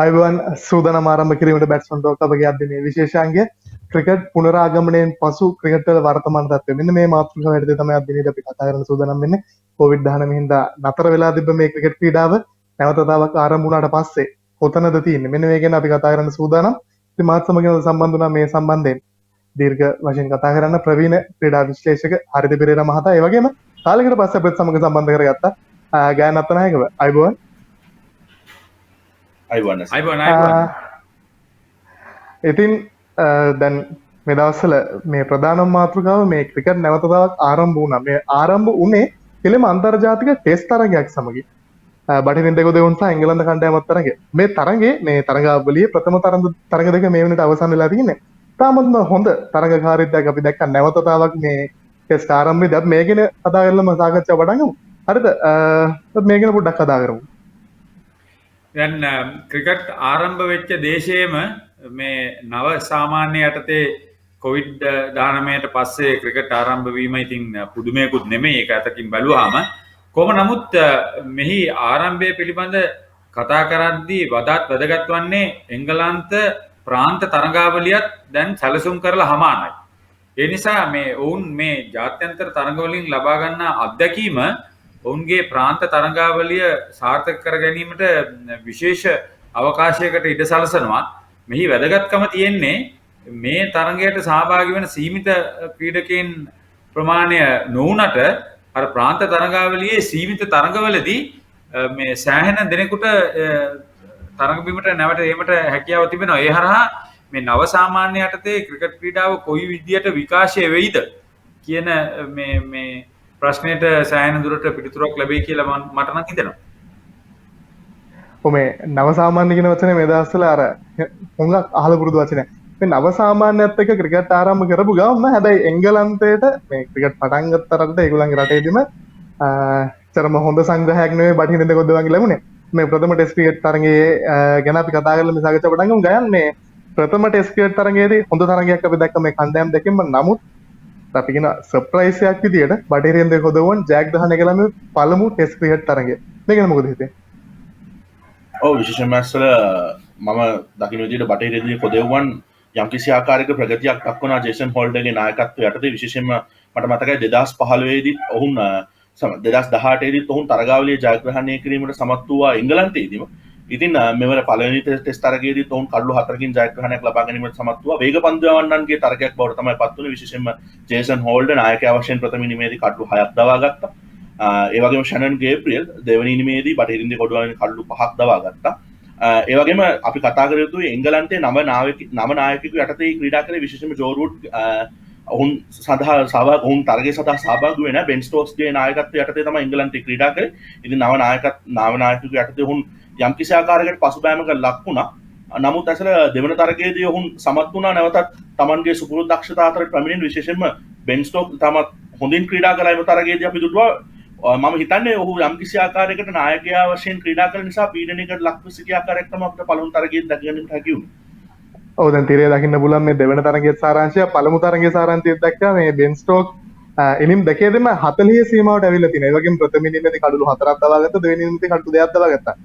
අයිබෝන් සූදානම් ආරම්භ කිරීමට බැට්ස්මන් ටෝක් අපගේ අද විශේෂාංගය ක්‍රිකට් පුනරාගමනයෙන් පසු ක්‍රිකට් වල වර්තමාන තත්ත්වය. මෙන්න මේ මාතෘකාව යටතේ තමයි අද දිනේදී අපි කතා කරන්න සූදානම් වෙන්නේ. කොවිඩ්-19 හින්දා නතර වෙලා තිබ්බ මේ ක්‍රිකට් ක්‍රීඩාව නැවත තවක් ආරම්භ වුණාට පස්සේ කොතනද තියෙන්නේ? මෙන්න මේ ගැන අපි කතා කරන්න සූදානම්. ඉතින් මාත් සමග සම්බන්ධ වුණා මේ සම්බන්ධයෙන් දීර්ඝ වශයෙන් කතා කරන්න ප්‍රවීණ ක්‍රීඩා විශ්ලේෂක හරිත පෙරේරා මහතා. ඒ වගේම කාලයකට පස්සේ අපිත් සමග සම්බන්ධ කරගත්තා ගායන අත්තනායකව. අයිබෝන් ඉතින් දැන් මේ දවස්වල මේ ප්‍රධාන මාතෘකාව මේ ක්‍රිකට් නැවත තවත් ආරම්භ වුණා. මේ ආරම්භ වුණේ කෙලිම අන්තර්ජාතික ටෙස්ට් තරගයක් සමගින්. බටහිරින් දෙගොඩ සහ එංගලන්ත කණ්ඩායමත් තරගය. මේ තරගයේ මේ තරගාවලියේ ප්‍රථම තරග දෙක මේ වෙනට අවසන් වෙලා තියෙන්නේ. තාමත් හොඳ තරගකාරීත්වයක් අපි දැක්ක නැවත තවත් මේ ටෙස්ට් ආරම්භයේදී අපි මේ ගැන කතා කරලා සාකච්ඡා පටන් ගමු. හරිද? මේ ගැන පොඩ්ඩක් කතා කරමු. දැන් ක්‍රිකට් ආරම්භ වෙච්ච දේශයේම මේ නව සාමාන්‍ය යටතේ කොවිඩ්-19ට පස්සේ ක්‍රිකට් ආරම්භ වීම ඉතින් පුදුමයකුත් නෙමෙයි. ඒක අතකින් බැලුවාම කොහොම නමුත් මෙහි ආරම්භය පිළිබඳ කතා කරද්දී වඩාත් වැදගත් වන්නේ එංගලන්ත ප්‍රාන්ත තරගාවලියත් දැන් සැලසුම් කරලා හමානයි. ඒ නිසා මේ ඔවුන් මේ ජාත්‍යන්තර තරගවලින් ලබා ගන්නා අත්දැකීම ඔවුන්ගේ ප්‍රාන්ත තරගාවලිය සාර්ථක කර ගැනීමට විශේෂ අවකාශයකට ඉඩ සලසනවා. මෙහි වැදගත්කම තියෙන්නේ මේ තරගයට සහභාගී වෙන සීමිත ක්‍රීඩකයන් ප්‍රමාණය නොවුනට අර ප්‍රාන්ත තරගාවලියේ සීමිත තරගවලදී මේ සෑහෙන දෙනෙකුට තරග බිමට නැවත ඒමට හැකියාව තිබෙනවා. ඒ හරහා මේ නව සාමාන්‍ය යටතේ ක්‍රිකට් ක්‍රීඩාව කොයි විදියට විකාශය වෙයිද කියන මේ ප්‍රශ්නයට සෑහෙන දුරට පිළිතුරක් ලැබෙයි කියලා මට නම් හිතෙනවා. මේ නව සාමාන්‍ය කියන වචනේ මේ දවස්වල අර හුඟක් අහලා පුරුදු වචනයක්. මේ නව සාමාන්‍යයත් එක්ක ක්‍රිකට් ආරම්භ කරපු ගමන් හැබැයි එංගලන්තයට මේ ක්‍රිකට් පටන් ගත්තරට ඒගොල්ලන්ගේ රටේදීම චරම හොඳ සංග්‍රහයක් නෙවෙයි බටහිරින් දෙකොද්ද වගේ ලැබුණේ. මේ ප්‍රථම ටෙස්ට් ක්‍රිකට් තරගයේ ගැන අපි කතා කරලා මේ සාකච්ඡා පටන් ගමු. ගයන් මේ ප්‍රථම ටෙස්ට් ක්‍රිකට් තරගයේදී හොඳ තරගයක් අපි දැක්ක මේ කණ්ඩායම් දෙකෙන්ම. නමුත් අපි කියන සර්ප්‍රයිස් එකක් විදියට බටහිරින් දෙකොද්දවන් ජයග්‍රහණය කළා මේ පළමු ටෙස්ට් ක්‍රිකට් තරගය. මේක ගැන මොකද හිතේ? විශේෂයෙන්ම ඇස්සල මම දකින්න විදිහට බටහිරදී කොදෙව්වන් යම්කිසි ආකාරයක ප්‍රගතියක් දක්වනවා ජේසන් හෝල්ඩර්ගේ නායකත්වය යටතේ. විශේෂයෙන්ම මට මතකයි 2015 දී ඔවුන් 2018 දී ඔවුන් තරගාවලිය ජයග්‍රහණය කිරීමට සමත් වූවා එංගලන්තයේදීම. ඉතින් මෙවර පළවෙනි ටෙස්ට් තරගයේදී ඔවුන් කඩලු 4කින් ජයග්‍රහණයක් ලබා ගැනීමට සමත් වූවා. වේග පන්දුවන්නන්ගේ තරගයක් බවට තමයි පත් වුණේ. විශේෂයෙන්ම ජේසන් හෝල්ඩර් නායකයා වශයෙන් ප්‍රථම ඉනිමේදී කඩලු 6ක් දවා ගත්තා. ඒ වගේම ෂැනන් ගේබ්‍රියල් දෙවෙනි ඉනිමේදී බටහිරින් දෙකොඩුවලින් කඩලු 5ක් දවා ගත්තා. ඒ වගේම අපි කතා කර යුතුයි එංගලන්තයේ නව නායකයෙකු යටතේ ක්‍රීඩා කළේ විශේෂයෙන්ම ජෝ රූට් ඔවුන් ඔවුන් තරගය සඳහා සහභාගී වෙන බෙන් ස්ටෝක්ස්ගේ නායකත්වය යටතේ තමයි එංගලන්තයේ ක්‍රීඩා කළේ. ඉතින් නව නායකයෙකු යටතේ ඔවුන් යම්කිසි ආකාරයකට පසුබෑමකට ලක් වුණා. නමුත් ඇසල දෙවන තරගයේදී ඔවුන් සමත් වුණා නැවතත් Tamanගේ සුපුරුදු දක්ෂතා අතර පැමිණෙන. විශේෂයෙන්ම බෙන් ස්ටෝක්ස් තමත් හොඳින් ක්‍රීඩා කළා මේ තරගයේදී අපි දුටුවා. මම හිතන්නේ ඔහු යම්කිසි ආකාරයකට නායකයා වශයෙන් ක්‍රීඩා කරන නිසා පීඩනයකට ලක් වෙ සිටි ආකාරයක් තමයි අපිට පළමු තරගයේදී දැක ගැනීමට හැකි වුණේ. ඔව් දැන් තිරේ දකින්න පුළුවන් මේ දෙවන තරගයේ සාරාංශය පළමු තරගයේ සාරාංශය දැක්කා මේ බෙන් ස්ටෝක් ඉනිම් දෙකේදීම 40 සීමාවට ඇවිල්ලා තියෙනවා. ඒ වගේම ප්‍රථම ඉනිමේදී කඩලු 4ක් දවා ගත්තා, දෙවෙනි ඉනිමේදී කඩලු 2ක් දවා ගත්තා.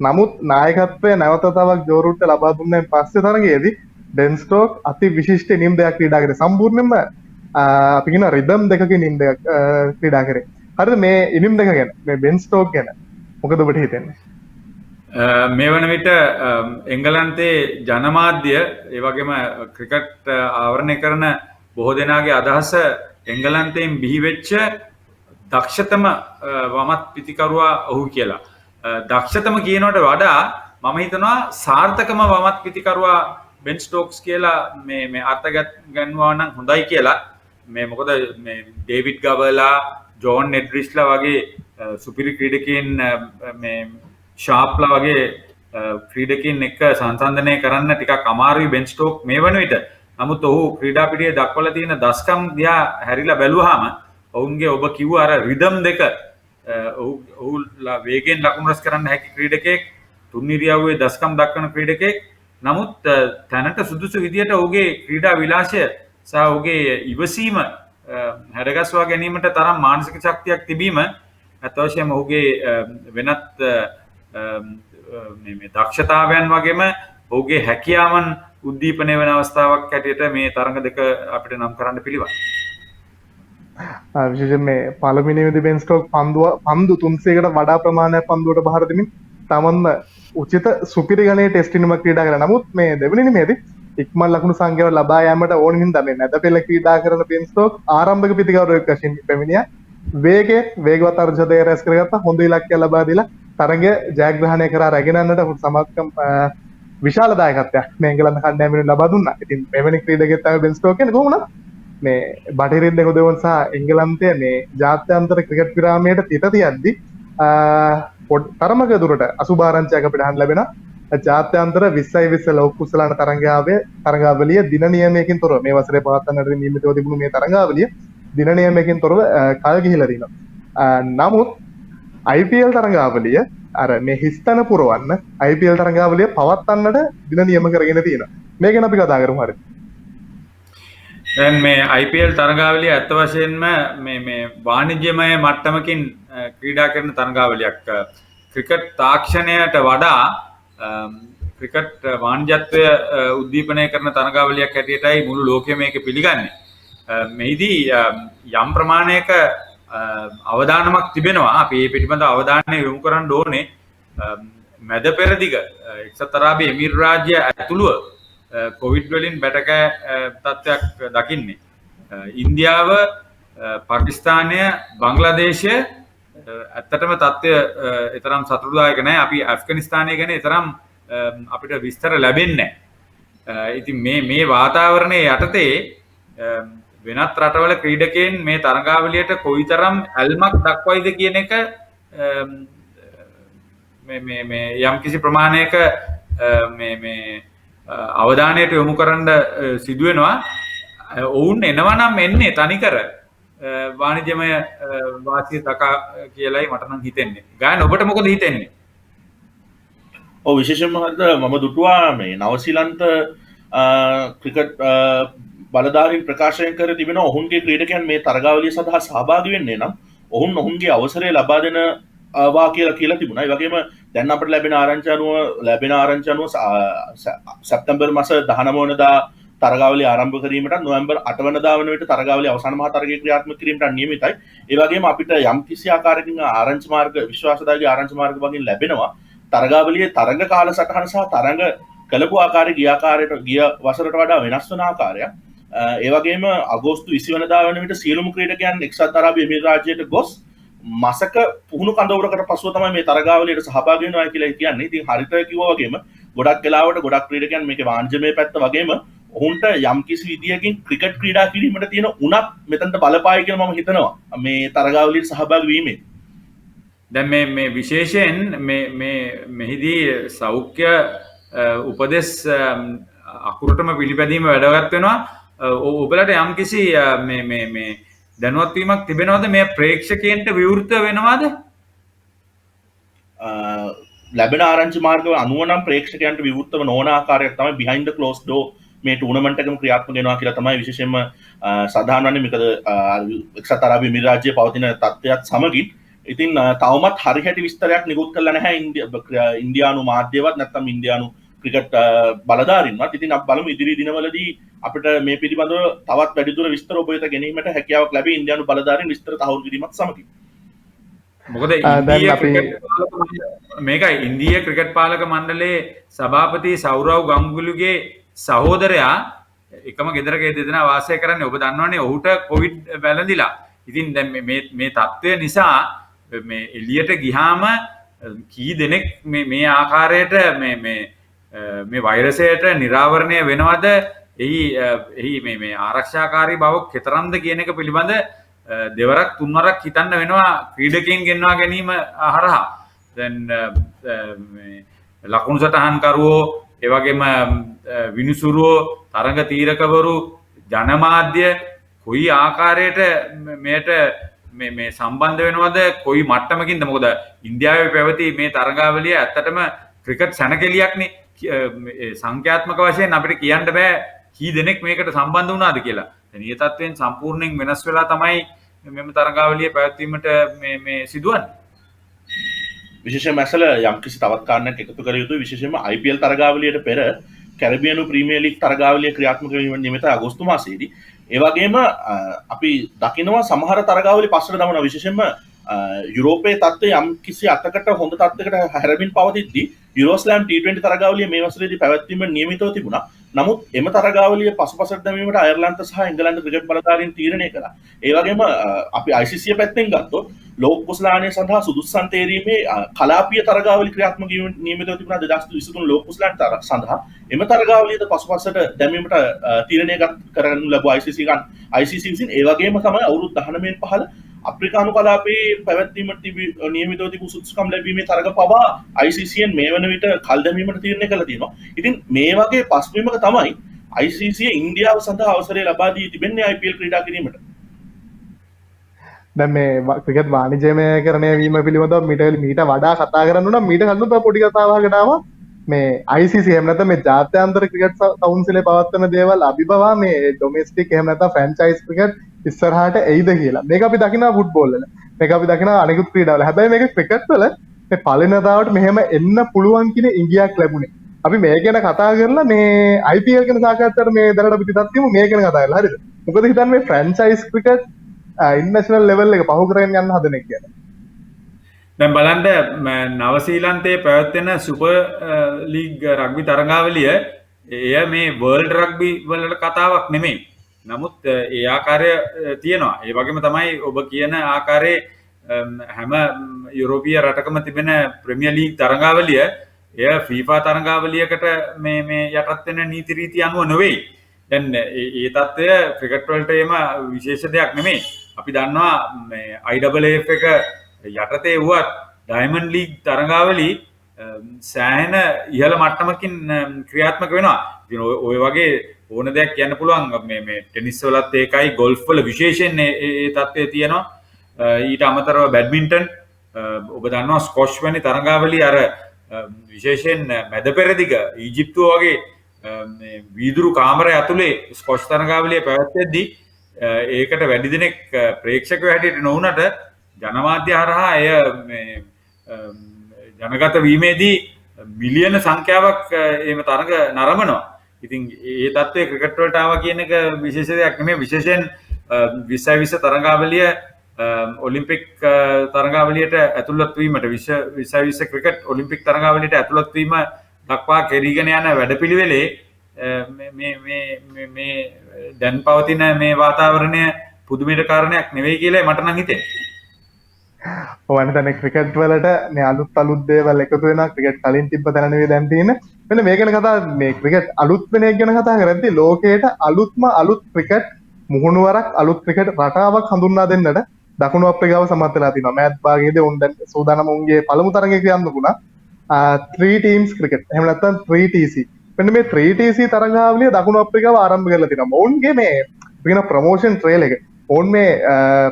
නමුත් නායකත්වය නැවත තවක් ජෝ රූට්ට ලබා දුන්නාන් පස්සේ තරගයේදී බෙන් ස්ටෝක් අති විශිෂ්ට ඉනිම් දෙකක් ක්‍රීඩා කරේ. සම්පූර්ණයෙන්ම අපි කියන රිද්ම් දෙකක ඉනිම් දෙකක් ක්‍රීඩා කරේ. හරිද? මේ ඉනිම් දෙක ගැන මේ බෙන් ස්ටෝක් ගැන මොකද ඔබට හිතෙන්නේ? මේ වන විට එංගලන්තයේ ජනමාධ්‍ය ඒ වගේම ක්‍රිකට් ආවරණය කරන බොහෝ දෙනාගේ අදහස එංගලන්තයෙන් බිහි වෙච්ච දක්ෂතම වමත් පිතිකරුවා ඔහු කියලා. දක්ෂතම කියනවට වඩා මම හිතනවා සාර්ථකම වමත් පිතිකරුවා බෙන් ස්ටෝක්ස් කියලා මේ අර්ථ ගන්නවා නම් හොඳයි කියලා. මේ මොකද මේ ඩේවිඩ් ගවලා ජෝන් නෙඩ්රිස්ලා වගේ සුපිරි ක්‍රීඩකයන් මේ ෂාප්ලා වගේ ක්‍රීඩකයන් එක්ක සංසන්දනය කරන්න ටිකක් අමාරුයි බෙන් ස්ටෝක් මේ වන විට. නමුත් ඔහු ක්‍රීඩා පිටියේ දක්වලා තියෙන දස්කම් දිහා හැරිලා බැලුවාම ඔවුන්ගේ ඔබ කිව්ව අර රිදම් දෙක ඔහු වේගෙන් ලකුණු රැස් කරන්න හැකි ක්‍රීඩකයෙක්, තුන් ඉරියව්වේ දස්කම් දක්වන ක්‍රීඩකයෙක්. නමුත් තැනට සුදුසු විදියට ඔහුගේ ක්‍රීඩා විලාසය සහ ඔහුගේ ඉවසීම හැඩගස්වා ගැනීමට තරම් මානසික ශක්තියක් තිබීම අතවශ්‍යම ඔහුගේ වෙනත් මේ දක්ෂතාවයන් වගේම ඔහුගේ හැකියාවන් උද්දීපනය වෙන අවස්ථාවක් හැටියට මේ තරඟ දෙක අපිට නම් කරන්න පිළිවන්. විශේෂයෙන් මේ පළවෙනිවේදී බෙන් ස්ටෝක් පන්දු 300කට වඩා ප්‍රමාණයක් පන්දුවට බහර දෙමින් තමන්ම උචිත සුපිරි ගණයේ ටෙස්ට් ඉනිමක් ක්‍රීඩා කරා. නමුත් මේ දෙවෙනි නිමේදී ඉක්මන් ලකුණු සංඛ්‍යාව ලබා යාමට ඕන හින්දා මේ නැද පෙළ ක්‍රීඩා කරන බෙන් ස්ටෝක් ආරම්භක ප්‍රතිගෞරවයක් වශයෙන් පැමිණියා. වේගවත් අර්ජදය රැස් කරගත්තා. හොඳ ඉලක්කයක් ලබා දීලා තරඟය ජයග්‍රහණය කරා රැගෙන යන්නට සමත්කම් විශාල දායකත්වයක් මේ එංගලන්ත කණ්ඩායමෙන් ලබා දුන්නා. ඉතින් මෙවැනි ක්‍රීඩකයෙක් තමයි බෙන් ස්ටෝක් කියන්නේ කොහොමද? මේ බටහිරින් දෙගොඩවන් සහ එංගලන්තය මේ ජාත්‍යන්තර ක්‍රිකට් විරාමයට තිත තියද්දි තරමක දුරට අසුභාරංචියක් අපිට අහන්න ලැබෙන ජාත්‍යන්තර 2020 ලෝක කුසලාන තරඟාවලිය දින නියමයකින් තොරව මේ වසරේ පවත්වන්නට නියමිතව තිබුණු මේ තරඟාවලිය දින නියමයකින් තොරව කල් ගිහිලා තිනවා. නමුත් IPL තරඟාවලිය අර මේ හිස්තන පුරවන්න IPL තරඟාවලිය පවත්වන්නට දින නියම කරගෙන තියෙනවා. මේක ගැන අපි කතා කරමු හරියට. දැන් මේ IPL තරඟාවලිය ඇත්ත වශයෙන්ම මේ වාණිජ්‍යමය මට්ටමකින් ක්‍රීඩා කරන තරඟාවලියක්. ක්‍රිකට් තාක්ෂණයට වඩා ක්‍රිකට් වාණිජත්වය උද්දීපනය කරන තරඟාවලියක් හැටියටයි මුළු ලෝකෙම මේක පිළිගන්නේ. මෙහිදී යම් ප්‍රමාණයක අවදානමක් තිබෙනවා. අපි මේ පිටිබඳ අවධානය යොමු කරන්න ඕනේ. මැද පෙරදිග එක්සත් අරාබි එමිර් රාජ්‍ය ඇතුළුව කොවිඩ් වලින් බැටකෑ තත්ත්වයක් දකින්නේ. ඉන්දියාව, පාකිස්තානය, බංග්ලාදේශය ඇත්තටම තත්ත්වය තරම් සතුටුදායක නැහැ. අපි ඇෆ්ගනිස්තානය ගැන තරම් අපිට විස්තර ලැබෙන්නේ නැහැ. ඉතින් මේ වාතාවරණයේ යටතේ වෙනත් රටවල ක්‍රීඩකයන් මේ තරඟාවලියට කොයිතරම් ඇල්මක් දක්වයිද කියන එක මේ යම්කිසි ප්‍රමාණයක මේ අවධානයට යොමු කරන්න සිදු වෙනවා. ඔවුන් එනවා නම් එන්නේ තනිකර වාණිජ්‍යමය වාසිය දකා කියලායි මට නම් හිතෙන්නේ. ගායන ඔබට මොකද හිතෙන්නේ? ඔව් විශේෂයෙන්ම මම දුටුවා මේ නවසීලන්ත ක්‍රිකට් බලධාරීන් ප්‍රකාශය කර තිබෙන ඔවුන්ගේ ක්‍රීඩකයන් මේ තරගාවලිය සඳහා සහභාගී වෙන්නේ නම් ඔවුන්ගේ අවසරය ලබා දෙන වා කියලා තිබුණා. ඒ වගේම දැන් අපිට ලැබෙන ආරංචි අනුව සැප්තැම්බර් මාස 19 වෙනිදා තරගාවලිය ආරම්භ කිරීමට නොවැම්බර් 8 වෙනිදා වන විට තරගාවලිය අවසාන මහා තරගය ක්‍රියාත්මක කිරීමට නියමිතයි. ඒ වගේම අපිට යම් කිසි ආකාරයකින් ආරංචි මාර්ග විශ්වාසදායක ආරංචි මාර්ග වගේ ලැබෙනවා. තරගාවලියේ තරඟ කාලසටහන සහ තරඟ කළපු ආකාරය ගිය වසරට වඩා වෙනස් වන ආකාරයක්. ඒ වගේම අගෝස්තු 20 වෙනිදා වන විට සියලුම ක්‍රීඩකයන් එක්සත් අරාබි එමිරාත් රාජ්‍යයට ගොස් මාසක පුහුණු කඳවුරකට පසුව තමයි මේ තරගාවලියට සහභාගී වෙනවා කියලා කියන්නේ. ඉතින් හරිත කිව්වා වගේම ගොඩක් වෙලාවට ගොඩක් ක්‍රීඩකයන් මේකේ වාණිජ්‍යමය පැත්ත වගේම ඔවුන්ට යම් කිසි විදියකින් ක්‍රිකට් ක්‍රීඩා කිරීමට තියෙන උනත් මෙතනට බලපායි කියලා මම හිතනවා මේ තරගාවලියට සහභාගී වීමෙන්. දැන් මේ විශේෂයෙන් මෙහිදී සෞඛ්‍ය උපදෙස් අකුරටම පිළිපැදීම වැදගත් වෙනවා. ඔබලට යම් කිසි මේ දැනුවත් වීමක් තිබෙනවද මේ ප්‍රේක්ෂකයන්ට විවෘත වෙනවද? ලැබෙන ආරංචි මාර්ග අනුව නම් ප්‍රේක්ෂකයන්ට විවෘතව නොවන ආකාරයක් තමයි behind the closed door මේ ටූර්නමන්ට් එකම ක්‍රියාත්මක වෙනවා කියලා තමයි විශේෂයෙන්ම සඳහන් වන්නේ. මොකද එක්සත් අරාබි එමිරාත්යේ පවතින තත්ත්වයක් සමගින් ඉතින් තවමත් හරියට විස්තරයක් නිකුත් කරලා නැහැ ඉන්දියානු මාධ්‍යවත් නැත්නම් ඉන්දියානු ක්‍රිකට් බලධාරීන්වත්. ඉතින් අපි බලමු ඉදිරි දිනවලදී අපිට මේ පිළිබඳව තවත් වැඩිදුර විස්තර ඔබ වෙත ගැනීමට හැකියාවක් ලැබේ ඉන්දියානු බලධාරීන් විස්තර තහවුරු කිරීමත් සමගින්. මොකද මේකයි ඉන්දියා ක්‍රිකට් පාලක මණ්ඩලයේ සභාපති සෞරව් ගංගුලිගේ සහෝදරයා එකම ගෙදරක දෙදෙනා වාසය කරන්නේ. ඔබ දන්නවනේ ඔහුට කොවිඩ් වැළඳිලා. ඉතින් දැන් මේ තත්ත්වය නිසා මේ එළියට ගියාම කී දෙනෙක් මේ ආකාරයට මේ වෛරසයට නිරාවරණය වෙනවද? එහි මේ ආරක්ෂාකාරී බව කෙතරම්ද කියන එක පිළිබඳ දෙවරක් තුන්වරක් හිතන්න වෙනවා ක්‍රීඩකයන් ගෙන්වා ගැනීම හරහා. දැන් මේ ලකුණු සටහන්කරුවෝ, ඒ වගේම විනිසුරුවෝ, තරඟ තීරකවරු, ජනමාධ්‍ය කොයි ආකාරයට මෙයට මේ සම්බන්ධ වෙනවද? කොයි මට්ටමකින්ද? මොකද ඉන්දියාවේ පැවති මේ තරඟාවලිය ඇත්තටම ක්‍රිකට් සැනකෙලියක්නේ. සංඛ්‍යාත්මක වශයෙන් අපිට කියන්න බෑ කී දෙනෙක් මේකට සම්බන්ධ වුණාද කියලා. දැන් මේ තත්ත්වයෙන් සම්පූර්ණයෙන් වෙනස් වෙලා තමයි මෙම තරඟාවලිය පැවැත්වීමට මේ සිදුවන්නේ. විශේෂයෙන්ම ඇසල යම්කිසි තවත් කාරණයක් එකතු කර යුතුයි. විශේෂයෙන්ම IPL තරගාවලියට පෙර කැරිබියනු ප්‍රීමියර් ලීග් තරගාවලිය ක්‍රියාත්මක වීමට නියමිත අගෝස්තු මාසයේදී ඒ වගේම අපි දකිනවා සමහර තරගාවලි පස්සට දමනවා. විශේෂයෙන්ම යුරෝපයේ තත්ත්වය යම්කිසි අතකට හොඳ තත්ත්වයකට හැරමින් පවතිද්දී යුරෝස්ලාම් T20 තරගාවලිය මේ වසරේදී පැවැත්වීමට නියමිතව තිබුණා. නමුත් එම තරගාවලිය පසුපසට දැමීමට අයර්ලන්ත සහ එංගලන්ත ක්‍රිකට් බලධාරීන් තීරණය කළා. ඒ වගේම අපි ICC පැත්තෙන් ගත්තොත් ලෝක කුසලානය සඳහා සුදුස්සන් තේරීමේ කලාපීය තරගාවලි ක්‍රියාත්මක වීමට නියමිතව තිබුණා 2023 ලෝක කුසලාන සඳහා. එම තරගාවලියද පසුපසට දැමීමට තීරණය කරනු ලැබුවා ICC විසින්. ඒ වගේම තමයි අවුරුදු 19 පහළ අප්‍රිකානු කලාපයේ පැවැත්වීමට නියමිතව තිබූ සුදුසුකම් ලැබීමේ තරග පවා ICCෙන් මේ වන විට කල් දැමීමට තීරණය කළා තියෙනවා. ඉතින් මේ වගේ පසුබිමක තමයි ICC ඉන්දියාව සඳහා අවසරය ලබා දී තිබෙන්නේ IPL ක්‍රීඩා කිරීමට. දැන් මේ ක්‍රිකට් වාණිජ්‍යමයකරණය වීම පිළිබඳව මීට වඩා කතා කරන්න නම් මීට කලින් පොඩි කතාවකට ආවා මේ ICC එහෙම නැත්නම් මේ ජාත්‍යන්තර ක්‍රිකට් කවුන්සිලේ පවත්වන දේවල් අභිබවා මේ ඩොමෙස්ටික් එහෙම නැත්නම් ෆ්‍රැන්චයිස් ක්‍රිකට් ඉස්සරහට එයිද කියලා. මේක අපි දකිනවා ෆුට්බෝල් වල. මේක අපි දකිනවා අනිකුත් ක්‍රීඩාවල. හැබැයි මේක ක්‍රිකට් වල මේ පළවෙනිදාවට මෙහෙම එන්න පුළුවන් කියන ඉඟියක් ලැබුණේ. අපි මේ ගැන කතා කරලා මේ IPL ගැන සාකච්ඡාවට මේ දරට අපි ටිකක් තියමු මේ ගැන කතා කරලා. හරිද? මොකද හිතන්නේ මේ ෆ්‍රැන්චයිස් ක්‍රිකට් ඉන්ටර්නැෂනල් ලෙවල් එක පහු කරගෙන යන්න හදන එක කියලා. දැන් බලන්න නවසීලන්තයේ පැවැත්වෙන සුපර් ලීග් රග්බි තරගාවලිය එය මේ වර්ල්ඩ් රග්බි වලට කතාවක් නෙමෙයි. නමුත් ඒ ආකාරය තියෙනවා. ඒ වගේම තමයි ඔබ කියන ආකාරයේ හැම යුරෝපීය රටකම තිබෙන ප්‍රීමියර් ලීග් තරගාවලිය එය FIFA තරගාවලියකට මේ යටත් වෙන නීති රීති අනුව නෙවෙයි. දැන් ඒ තත්ත්වය ක්‍රිකට් වලට එම විශේෂ දෙයක් නෙමෙයි. අපි දන්නවා මේ IAAF එක යටතේ වුවත් ඩයමන්ඩ් ලීග් තරගාවලි සෑහෙන ඉහළ මට්ටමකින් ක්‍රියාත්මක වෙනවා. ඉතින් ඔය වගේ ඕන දෙයක් කියන්න පුළුවන් මේ ටෙනිස් වලත් ඒකයි ගෝල්ෆ් වල විශේෂයෙන් ඒ තත්ත්වය තියෙනවා. ඊට අමතරව බැඩ්මින්ටන් ඔබ දන්නවා ස්කොෂ් වැනි තරගාවලි අර විශේෂයෙන් මැද පෙරදිග ඊජිප්තුව වගේ මේ වීදුරු කාමරය ඇතුලේ ස්කොෂ් තරගාවලිය පැවැත්වෙද්දී ඒකට වැඩි දෙනෙක් ප්‍රේක්ෂකයෝ හැටියට නොවුනට ජනමාධ්‍ය හරහා එය මේ ජනගත වීමේදී මිලියන සංඛ්‍යාවක් එහෙම තරඟ නරඹනවා. ඉතින් ඒ තත්ත්වයේ ක්‍රිකට් වලට ආවා කියන එක විශේෂ දෙයක් නෙමෙයි. විශේෂයෙන් 2020 තරඟාවලිය ඔලිම්පික් තරඟාවලියට ඇතුළත් වීමට 2020 ක්‍රිකට් ඔලිම්පික් තරඟාවලියට ඇතුළත් වීම දක්වා කෙරීගෙන යන වැඩපිළිවෙලේ මේ දැන් පවතින මේ වාතාවරණය පුදුමයට කාරණයක් නෙවෙයි කියලා මට නම් හිතෙන්නේ. ඔව් අනිතනේ ක්‍රිකට් වලට මේ අලුත් දේවල් එකතු වෙනවා. ක්‍රිකට් කලින් තිබ්බ තැන නෙවෙයි දැන් තියෙන්නේ. මෙන්න මේ ගැන කතා මේ ක්‍රිකට් අලුත් වෙන එක ගැන කතා කරද්දී ලෝකයට අලුත් ක්‍රිකට් මුහුණුවරක් අලුත් ක්‍රිකට් රටාවක් හඳුන්වා දෙන්නට දකුණු අප්‍රිකාව සමත් වෙලා තිනවා. මෑත් භාගයේදී උන් දැන් සූදානම් උන්ගේ පළමු තරගය ක්‍රියාත්මක වුණා. 3 teams ක්‍රිකට්. එහෙම නැත්නම් 3TC. මෙන්න මේ 3TC තරගාවලිය දකුණු අප්‍රිකාව ආරම්භ කරලා තිනවා. මොවුන්ගේ මේ වෙන ප්‍රොමෝෂන් ට්‍රේල් එක. මොවුන් මේ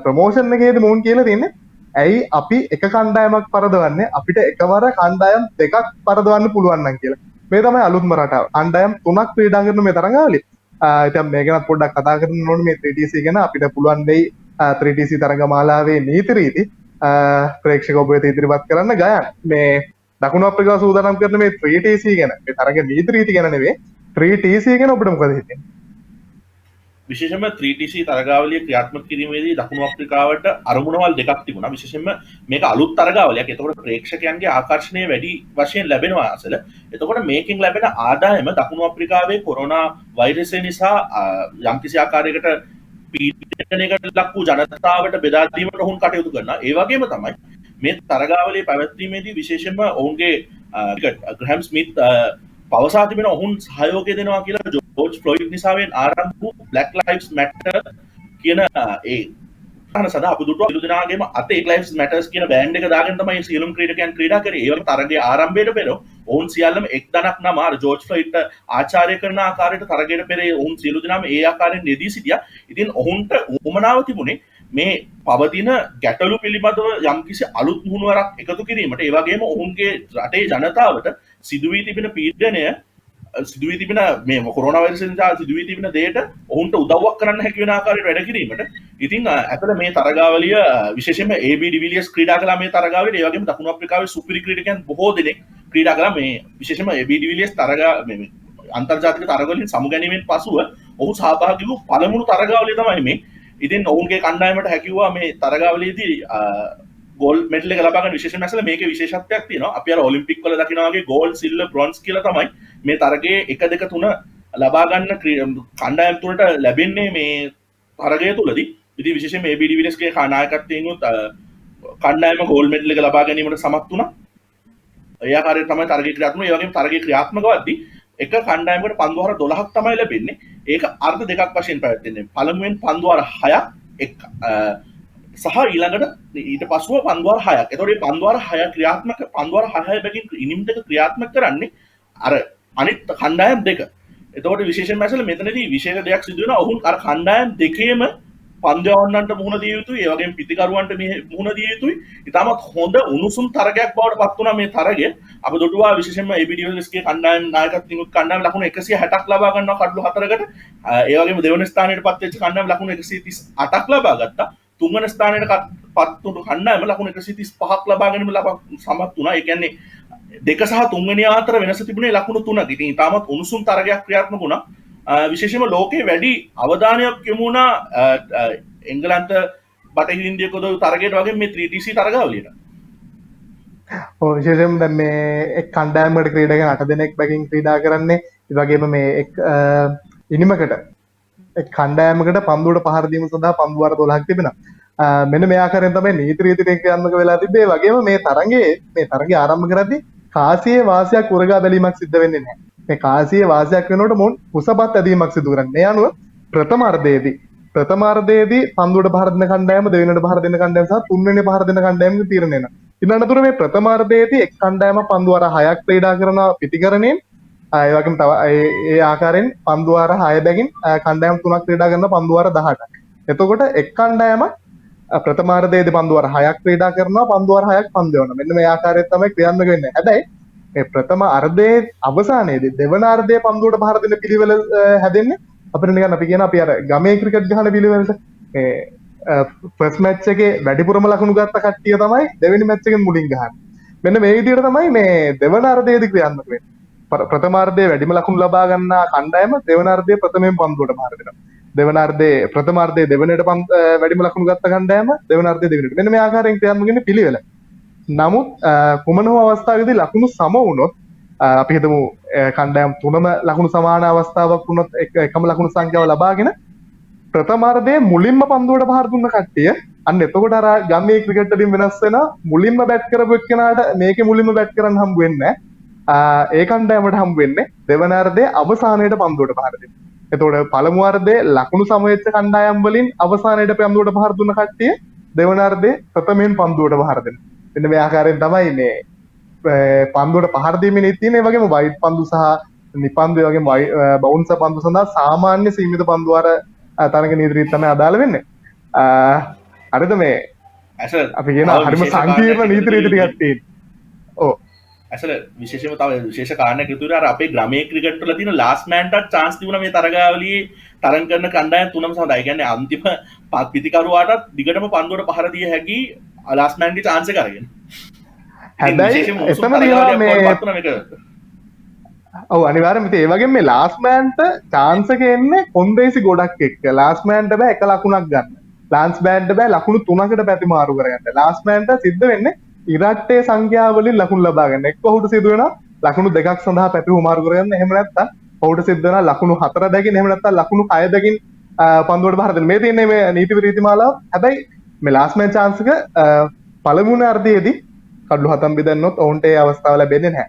ප්‍රොමෝෂන් එකේදී මොවුන් කියලා තියෙන්නේ ඇයි අපි එක කණ්ඩායමක් පරදවන්නේ අපිට එකවර කණ්ඩායම් දෙකක් පරදවන්න පුළුවන් නම් කියලා. මේ තමයි අලුත්ම රටාව. කණ්ඩායම් 3ක් ක්‍රීඩා කරන මේ තරගාවලිය. ඉතින් මේ ගැන පොඩ්ඩක් කතා කරන්න ඕනේ මේ 3TC ගැන. අපිට පුළුවන් දෙයි 3TC තරගමාලාවේ නීති රීති ප්‍රේක්ෂක ඔබ වෙත ඉදිරිපත් කරන්න ගයන්. මේ දකුණු අප්‍රිකාව සූදානම් කරන මේ 3TC ගැන මේ තරග නීති රීති ගැන නෙවෙයි 3TC ගැන ඔබට මොකද හිතෙන්නේ? විශේෂයෙන්ම 3TC තරගාවලිය ක්‍රියාත්මක කිරීමේදී දකුණු අප්‍රිකාවට අරමුණවල් දෙකක් තිබුණා. විශේෂයෙන්ම මේක අලුත් තරගාවලියක්. එතකොට ප්‍රේක්ෂකයන්ගේ ආකර්ෂණය වැඩි වශයෙන් ලැබෙනවා අසල. එතකොට මේකෙන් ලැබෙන ආදායම දකුණු අප්‍රිකාවේ කොරෝනා වෛරසය නිසා යම්කිසි ආකාරයකට පීඩනයකට ලක් වූ ජනතාවට බෙදා දීමට ඔවුන් කටයුතු කරනවා. ඒ වගේම තමයි මේ තරගාවලිය පැවැත්වීමේදී විශේෂයෙන්ම ඔවුන්ගේ ග්‍රැහම් ස්මිත් පවසා තිබෙන ඔවුන් සහයෝගය දෙනවා කියලා ජෝර්ජ් ෆ්ලොයිඩ් නිසාවෙන් ආරම්භ වූ Black Lives Matter කියන ඒ තහන සඳහා අපි දුටුවා සියලු දෙනාගේම අතේ Black Lives Matters කියන බෑන්ඩ් එක දාගෙන තමයි සියලුම ක්‍රීඩකයන් ක්‍රීඩා කරේ. ඒ වගේ තරගයේ ආරම්භයට පෙර ඔවුන් සියල්ලම එක් දණක් නම අර ජෝර්ජ් ෆ්ලොයිඩ්ට ආචාර්ය කරන ආකාරයට තරගයට පෙර ඔවුන් සියලු දෙනාම ඒ ආකාරයෙන් යෙදී සිටියා. ඉතින් ඔවුන්ට උවමනාව තිබුණේ මේ පවතින ගැටලු පිළිබඳව යම්කිසි අලුත් මුහුණුවරක් එකතු කිරීමට. ඒ වගේම ඔවුන්ගේ රටේ ජනතාවට සිදුවී තිබෙන පීඩනය සිදුවී තිබෙන මේ කොරෝනා වෛරසයෙන් නිසා සිදුවී තිබෙන දෙයට ඔවුන්ට උදව්වක් කරන්න හැකි වෙන ආකාරයට වැඩ කිරීමට ඉතින් ඇතට මේ තරගාවලිය විශේෂයෙන්ම AB de Villiers ක්‍රීඩා කළා මේ තරගාවලියට ඒ වගේම දකුණු අප්‍රිකාවේ සුපිරි ක්‍රීඩකයන් බොහෝ දෙනෙක් ක්‍රීඩා කළා මේ විශේෂයෙන්ම AB de Villiers තරගා මේ අන්තර්ජාතික තරගවලින් සමුගැනීමෙන් පසුව ඔහු සහභාගී වූ පළමුණු තරගාවලිය තමයි මේ. ඉතින් ඔවුන්ගේ කණ්ඩායමට හැකිවුවා මේ තරගාවලියේදී ගෝල් මෙඩල් එක ලබා ගන්න විශේෂම ඇසල මේකේ විශේෂත්වයක් තියෙනවා. අපි අර ඔලිම්පික් වල දකිනවා වගේ ගෝල්ඩ්, සිල්වර්, බ්‍රොන්ස් කියලා තමයි මේ තරගයේ 1 2 3 ලබා ගන්න කණ්ඩායම් තුනට ලැබෙන්නේ මේ තරගය තුලදී. ඉතින් විශේෂයෙන්ම AB de Villiers ගේ නායකත්වයෙන් උත් කණ්ඩායම ගෝල්ඩ් මෙඩල් එක ලබා ගැනීමට සමත් වුණා. ඒ ආකාරයට තමයි තරගය ක්‍රියාත්මක. ඒ වගේම තරගය ක්‍රියාත්මක වද්දී එක කණ්ඩායමකට පන්දු වාර 12ක් තමයි ලැබෙන්නේ. ඒක අර්ධ දෙකක් වශයෙන් පැවැත්වෙන්නේ. පළමුවෙන් පන්දු වාර 6ක් සහ ඊළඟට ඊට පස්ව පන්දු වාර 6ක්. එතකොට මේ පන්දු වාර 6 ක්‍රියාත්මක පන්දු වාර 6 බැගින් ඉනිම් දෙක ක්‍රියාත්මක කරන්නේ අර අනිත් කණ්ඩායම් දෙක. එතකොට විශේෂයෙන්ම ඇසල මෙතනදී විශේෂ දෙයක් සිදු වෙනවා. ඔවුන් අර කණ්ඩායම් දෙකේම පන්දු මුහුණ දිය යුතුයි. ඒ වගේම පිටිකරුවන්ට මේ මුහුණ දිය යුතුයි. ඉතාමත් හොඳ උණුසුම් තරගයක් බවට පත් වුණා මේ තරගය. අප දොඩුවා විශේෂයෙන්ම AB de Villiers ගේ කණ්ඩායම් නායකත්වයෙන් උත් කණ්ඩායම ලකුණු 160ක් ලබා ගන්නවා කඩලු 4කට. ඒ වගේම දෙවන ස්ථානයට පත් වෙච්ච කණ්ඩායම ලකුණු 138ක් ලබා ගත්තා. තුන්වන ස්ථානයට පත් වුණු කණ්ඩායම ලකුණු 135ක් ලබා ගැනීම සමත් වුණා. ඒ කියන්නේ දෙක සහ තුන්වෙනි අතර වෙනස තිබුණේ ලකුණු 3ක්. ඉතින් ඉතාමත් උණුසුම් තරගයක් ක්‍රියාත්මක වුණා. විශේෂයෙන්ම ලෝකයේ වැඩි අවධානයක් යොමු වුණා එංගලන්ත බටහිර ඉන්දිය කොද තරගයට වගේ මේ 3TC තරගාවලියට. ඔව් විශේෂයෙන්ම දැන් මේ එක් කණ්ඩායමකට ක්‍රීඩකයන් 8 දෙනෙක් බැගින් ක්‍රීඩා කරන්නේ. ඒ වගේම මේ එක් ඉනිමකට එක් කණ්ඩායමකට පන්දුවට පහර දීම සඳහා පන්දු වාර 12ක් තිබෙනවා. මෙන්න මේ ආකාරයෙන් තමයි නීති රීති ක්‍රියාත්මක වෙලා තිබ්බේ. ඒ වගේම මේ තරගය ආරම්භ කරද්දී කාසියේ වාසියක් උරගා බැලීමක් සිද්ධ වෙන්නේ නැහැ. මේ කාසියේ වාසියක් වෙනකොට මොන් කුසපත් ඇදීමක් සිදු කරන්නේ. මේ අනුව ප්‍රථම අර්ධයේදී පන්දුවට පහර දෙන කණ්ඩායම දෙවෙනිට පහර දෙන කණ්ඩායම සහ තුන්වෙනි පහර දෙන කණ්ඩායම තීරණය වෙනවා. ඊළඟට මේ ප්‍රථම අර්ධයේදී එක් කණ්ඩායම පන්දු වාර 6ක් ක්‍රීඩා කරන පිටිකරණයෙන් ඒ වගේම තව ඒ ආකාරයෙන් පන්දු වාර 6 බැගින් කණ්ඩායම් 3ක් ක්‍රීඩා කරන පන්දු වාර 18ක්. එතකොට එක් කණ්ඩායමක් ප්‍රථම අර්ධයේදී පන්දු වාර 6ක් ක්‍රීඩා කරනවා පන්දු වාර 6ක් පන්දු වෙනවා. මෙන්න මේ ආකාරයෙන් තමයි ක්‍රියාත්මක වෙන්නේ. හැබැයි මේ ප්‍රථම අර්ධයේ අවසානයේදී දෙවන අර්ධයේ පන්දුවට පහර දෙන පිළිවෙල හැදෙන්නේ අපිට නිකන් අපි කියන අපි අර ගමේ ක්‍රිකට් ගහන පිළිවෙලට මේ ෆස්ට් මැච් එකේ වැඩිපුරම ලකුණු ගත්ත කට්ටිය තමයි දෙවෙනි මැච් එකෙන් මුලින් ගහන්නේ. මෙන්න මේ විදිහට තමයි මේ දෙවන අර්ධයේදී ක්‍රියාත්මක වෙන්නේ. ප්‍රථම අර්ධයේ වැඩිම ලකුණු ලබා ගන්න කණ්ඩායම දෙවන අර්ධයේ ප්‍රථමයෙන් පන්දුවට පහර දෙනවා. දෙවන අර්ධයේ ප්‍රථම අර්ධයේ දෙවෙනිට වැඩිම ලකුණු ගත්ත කණ්ඩායම දෙවන අර්ධයේ දෙවෙනිට. මෙන්න මේ ආකාරයෙන් ක්‍රියාත්මක වෙන්නේ පිළිවෙල. නමුත් කුමන හෝ අවස්ථාවකදී ලකුණු සම වුණොත් අපි හිතමු කණ්ඩායම් තුනම ලකුණු සමාන අවස්ථාවක් වුණොත් එකම ලකුණු සංඛ්‍යාව ලබාගෙන ප්‍රථම අර්ධයේ මුලින්ම පන්දුවට පහර දුන්න කට්ටිය අන්න එතකොට අර ගම්මේ ක්‍රිකට් වලින් වෙනස් වෙනවා මුලින්ම බැට් කරපු එක්කෙනාට මේකේ මුලින්ම බැට් කරන්න හම්බ වෙන්නේ නැහැ. ඒ කණ්ඩායමට හම්බ වෙන්නේ දෙවන අර්ධයේ අවසානයේට පන්දුවට පහර දෙන්න. එතකොට පළමු අර්ධයේ ලකුණු සම වෙච්ච කණ්ඩායම් වලින් අවසානයේට පන්දුවට පහර දුන්න කට්ටිය දෙවන අර්ධයේ ප්‍රථමයෙන් පන්දුවට පහර දෙන්න. මෙන්න මේ ආකාරයෙන් තමයි මේ පන්දුවට පහර දීමේ නීතිය තියෙන. ඒ වගේම වයිඩ් පන්දු සහ නිපන්දු ඒ වගේම බවුන්සර් පන්දු සඳහා සාමාන්‍ය සීමිත පන්දු වාර තරඟ නීති රීති තමයි අදාළ වෙන්නේ. හරිද මේ අපි කියන හරිම සංකීර්ණ නීති රීති ටිකක් තියෙනවා. ඔව්. ඇසල විශේෂයෙන්ම තව විශේෂ කාරණයක් ඉතුරු අර අපේ ග්‍රාමීය ක්‍රිකට් වල තියෙන ලාස්ට් මෑන්ටත් chance තිබුණා මේ තරගාවලියේ තරඟ කරන කණ්ඩායම් තුනම සඳහා. ඒ කියන්නේ අන්තිම පිටිකරුවාටත් දිගටම පන්දුවට පහර දිය හැකි ලාස්ට් මෑන්ගේ chance එක අරගෙන. හැබැයි එතන දිනවා මේ ඔව් අනිවාර්යයෙන්ම ඉතින් ඒ වගේම මේ ලාස්ට් මෑන්ට chance එක එන්නේ කොන්දේසි ගොඩක් එක්ක. ලාස්ට් මෑන්ට බෑ එක ලකුණක් ගන්න. ලාස්ට් මෑන්ට බෑ ලකුණු 3කට පැති මාරු කරගන්න. ලාස්ට් මෑන්ට සිද්ධ වෙන්නේ ඉරට්ටේ සංඛ්‍යාව වලින් ලකුණු ලබා ගන්න. එක්ක ඔහුට සිදු වෙනවා ලකුණු 2ක් සඳහා පැති මාරු කරගන්න. එහෙම නැත්නම් ඔහුට සිද්ධ වෙනවා ලකුණු 4 දැකින් එහෙම නැත්නම් ලකුණු 6 දැකින් පන්දුවට පහර දෙන්න. මේ තියෙන්නේ මේ නීති විරීති මාලාව. හැබැයි මේ ලාස්ට් මෑන් chance එක පළමුවන අර්ධයේදී කඩලු 7ක් බෙදන්නොත් ඔවුන්ට ඒ අවස්ථාව ලැබෙන්නේ නැහැ.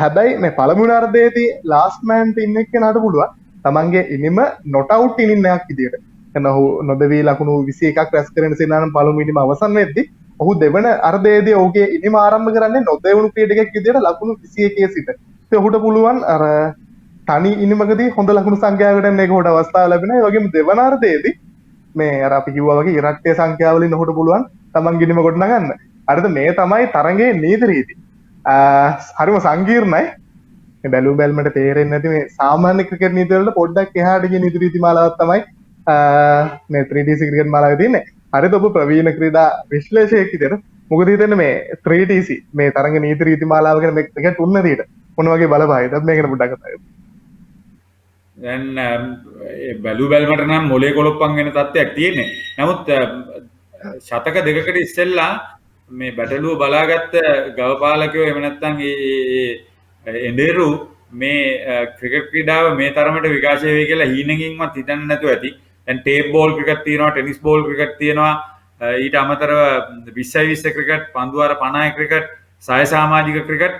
හැබැයි මේ පළමුවන අර්ධයේදී ලාස්ට් මෑන්ට ඉන්න එක්කෙනාට පුළුවන් තමන්ගේ ඉනිම not out ඉනින් එකක් විදියට. එතන ඔහු නොදෙවි ලකුණු 21ක් රැස් කරගෙන සිනානම් පළමු ඉනිම අවසන් වෙද්දී ඔහු දෙවන අර්ධයේදී ඔහුගේ ඉනිම ආරම්භ කරන්නේ නොදෙවුණු ක්‍රීඩකයෙක් විදියට ලකුණු 21 සිට. ඉතින් ඔහුට පුළුවන් අර තනි ඉනිමකදී හොඳ ලකුණු සංඛ්‍යාවකට එන්න ඒක උඩ අවස්ථාව ලැබෙනවා. ඒ වගේම දෙවන අර්ධයේදී මේ අර අපි කිව්වා වගේ ඉරට්ටේ සංඛ්‍යාව වලින් ඔහුට පුළුවන් තමන්ගේ ඉනිම ගොඩනගන්න. හරිද මේ තමයි තරඟේ නීති රීති. හරිම සංකීර්ණයි. මේ බැලු බැලමට තේරෙන්නේ නැති මේ සාමාන්‍ය ක්‍රිකට් නීති වලට පොඩ්ඩක් එහාට ගිය නීති රීති මාලාවක් තමයි මේ 3DC ක්‍රිකට් මාලාවේ තියෙන්නේ. හරිද ඔබ ප්‍රවීණ ක්‍රීඩා විශ්ලේෂකයෙක් විදිහට මොකද හිතන්නේ මේ 3DC මේ තරඟ නීති රීති මාලාව ගැන මේ ක්‍රිකට් උන්නතියට මොන වගේ බලපායිද මේක ගැන පොඩ්ඩක් කතා කරමු. දැන් බැලු බැලමට නම් මොලේ කොලොප්පන් වෙන තත්ත්වයක් තියෙන්නේ. නමුත් ශතක දෙකකට ඉස්සෙල්ලා මේ බැටළුව බලාගත්ත ගවපාලකයෝ එහෙම නැත්නම් ඒ එඬේරු මේ ක්‍රිකට් ක්‍රීඩාව මේ තරමට විකාශය වෙයි කියලා හීනකින්වත් හිතන්නේ නැතුව ඇති. දැන් ටේප් බෝල් ක්‍රිකට් තියෙනවා, ටෙනිස් බෝල් ක්‍රිකට් තියෙනවා. ඊට අමතරව 20 ක්‍රිකට්, පන්දුවාර 50 ක්‍රිකට්, සය සමාජික ක්‍රිකට්,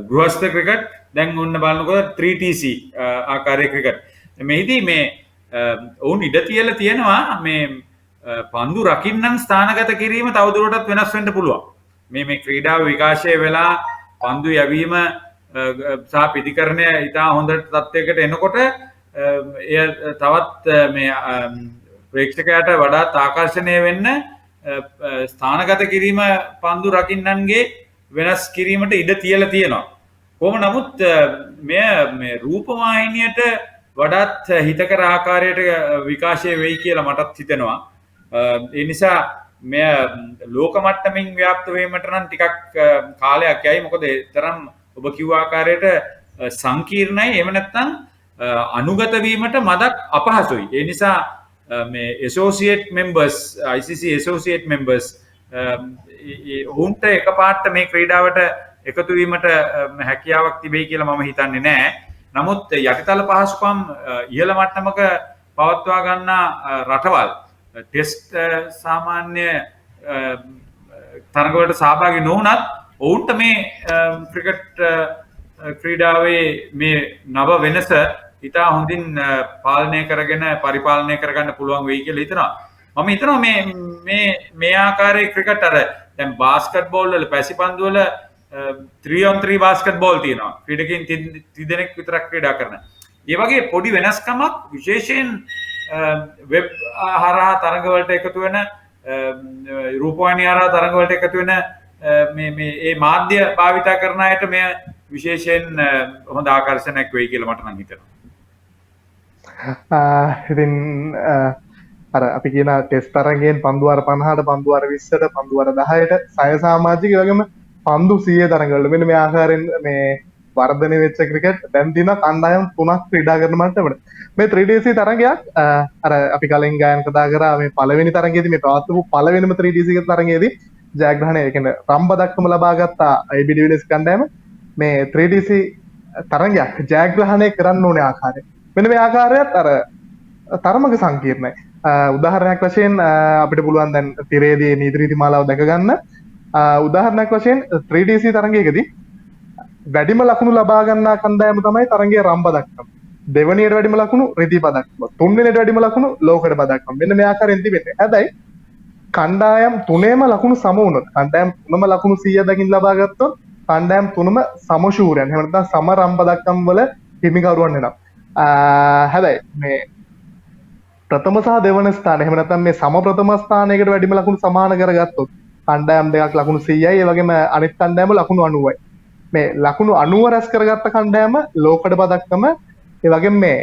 ගෘහස්ත ක්‍රිකට්, දැන් ඔන්න බලනකොට 3TC ආකාරයේ ක්‍රිකට්. මේදී මේ ඔවුන් ඉඩ තියලා තියෙනවා මේ පන්දු රකින්නන් ස්ථානගත කිරීම තවදුරටත් වෙනස් වෙන්න පුළුවන්. මේ ක්‍රීඩාව විකාශය වෙලා පන්දු යැවීම සහ පිටිකරණය ඉතා හොඳ තත්ත්වයකට එනකොට එය තවත් මේ ප්‍රේක්ෂකයාට වඩාත් ආකර්ෂණය වෙන්න ස්ථානගත කිරීම පන්දු රකින්නන්ගේ වෙනස් කිරීමට ඉඩ තියලා තියෙනවා. කොහොම නමුත් මේ රූපවාහිනියට වඩාත් හිතකර ආකාරයට විකාශය වෙයි කියලා මටත් හිතෙනවා. ඒ නිසා මෙය ලෝක මට්ටමින් ව්‍යාප්ත වීමට නම් ටිකක් කාලයක් යයි. මොකද ඒ තරම් ඔබ කිව්ව ආකාරයට සංකීර්ණයි. එහෙම නැත්නම් අනුගත වීමට මදක් අපහසුයි. ඒ නිසා මේ associate members ICC associate members උන්ට එකපාරට මේ ක්‍රීඩාවට එකතු වීමට හැකියාවක් තිබෙයි කියලා මම හිතන්නේ නැහැ. නමුත් යටිතල පහසුකම් ඉහළ මට්ටමක පවත්වා ගන්නා රටවල් ටෙස්ට් සාමාන්‍ය තරගවලට සහභාගී නොවුනත් ඔවුන්ට මේ ක්‍රිකට් ක්‍රීඩාවේ මේ නව වෙනස ඉතා හොඳින් පාලනය කරගෙන පරිපාලනය කරගන්න පුළුවන් වෙයි කියලා හිතනවා. මම හිතනවා මේ ආකාරයේ ක්‍රිකට් අර දැන් බාස්කට් බෝල් වල පැසිපන්දු වල 3-on-3 බාස්කට් බෝල් තියෙනවා. ක්‍රීඩකයන් 30 දෙනෙක් විතරක් ක්‍රීඩා කරන. ඒ වගේ පොඩි වෙනස්කමක් විශේෂයෙන් වෙබ් හරහා තරඟ වලට එකතු වෙන රූපවාහිනිය හරහා තරඟ වලට එකතු වෙන මේ මාධ්‍ය භාවිතා කරන අයට මේ විශේෂයෙන් හොඳ ආකර්ෂණයක් වෙයි කියලා මට නම් හිතෙනවා. ඉතින් අර අපි කියන ටෙස්ට් තරඟයෙන් පන්දුවාර 50ට පන්දුවාර 20ට පන්දුවාර 10ට සය සමාජික වගේම පන්දු 100 තරඟවල මෙන්න මේ ආකාරයෙන් මේ වර්ධනය වෙච්ච ක්‍රිකට් දැන් දින කණ්ඩායම් 3ක් ක්‍රීඩා කරන මට්ටමට මේ 3DC තරඟයක් අර අපි කලින් ගායන කතා කරා මේ පළවෙනි තරඟයේදී මේ පවත්වපු පළවෙනිම 3DC තරඟයේදී ජයග්‍රහණය ඒ කියන්නේ රම්බදක්කම ලබා ගත්ත IB ඩිවිලියර්ස් කණ්ඩායම මේ 3DC තරඟයක් ජයග්‍රහණය කරන්න ඕනේ ආකාරය මෙන්න මේ ආකාරයත් අර තරමක සංකීර්ණයි. උදාහරණයක් වශයෙන් අපිට පුළුවන් දැන් තිරේදී නීති රීති මාලාව දැක ගන්න. උදාහරණයක් වශයෙන් 3DC තරඟයකදී වැඩිම ලකුණු ලබා ගන්නා කණ්ඩායම තමයි තරඟයේ රම්බදක්කම. දෙවනියට වැඩිම ලකුණු රිදී පදක්කම. තුන්වෙනියට වැඩිම ලකුණු ලෝකඩ පදක්කම. මෙන්න මේ ආකාරයෙන් තිබෙන්නේ. හැබැයි කණ්ඩායම් තුනේම ලකුණු සම වුණොත් කණ්ඩායම් තුනම ලකුණු 100 දකින් ලබා ගත්තොත් කණ්ඩායම් තුනම සමශූරයන්. එහෙම නැත්නම් සම රම්බදක්කම් වල හිමිකරුවන් වෙනවා. හැබැයි මේ ප්‍රථම සහ දෙවන ස්ථාන එහෙම නැත්නම් මේ සම ප්‍රථම ස්ථානයකට වැඩිම ලකුණු සමාන කරගත්තොත් කණ්ඩායම් දෙකක් ලකුණු 100යි ඒ වගේම අනිත් කණ්ඩායම ලකුණු 90යි. මේ ලකුණු 90 රැස් කරගත්ත කණ්ඩායම ලෝකඩ පදක්කම ඒ වගේම මේ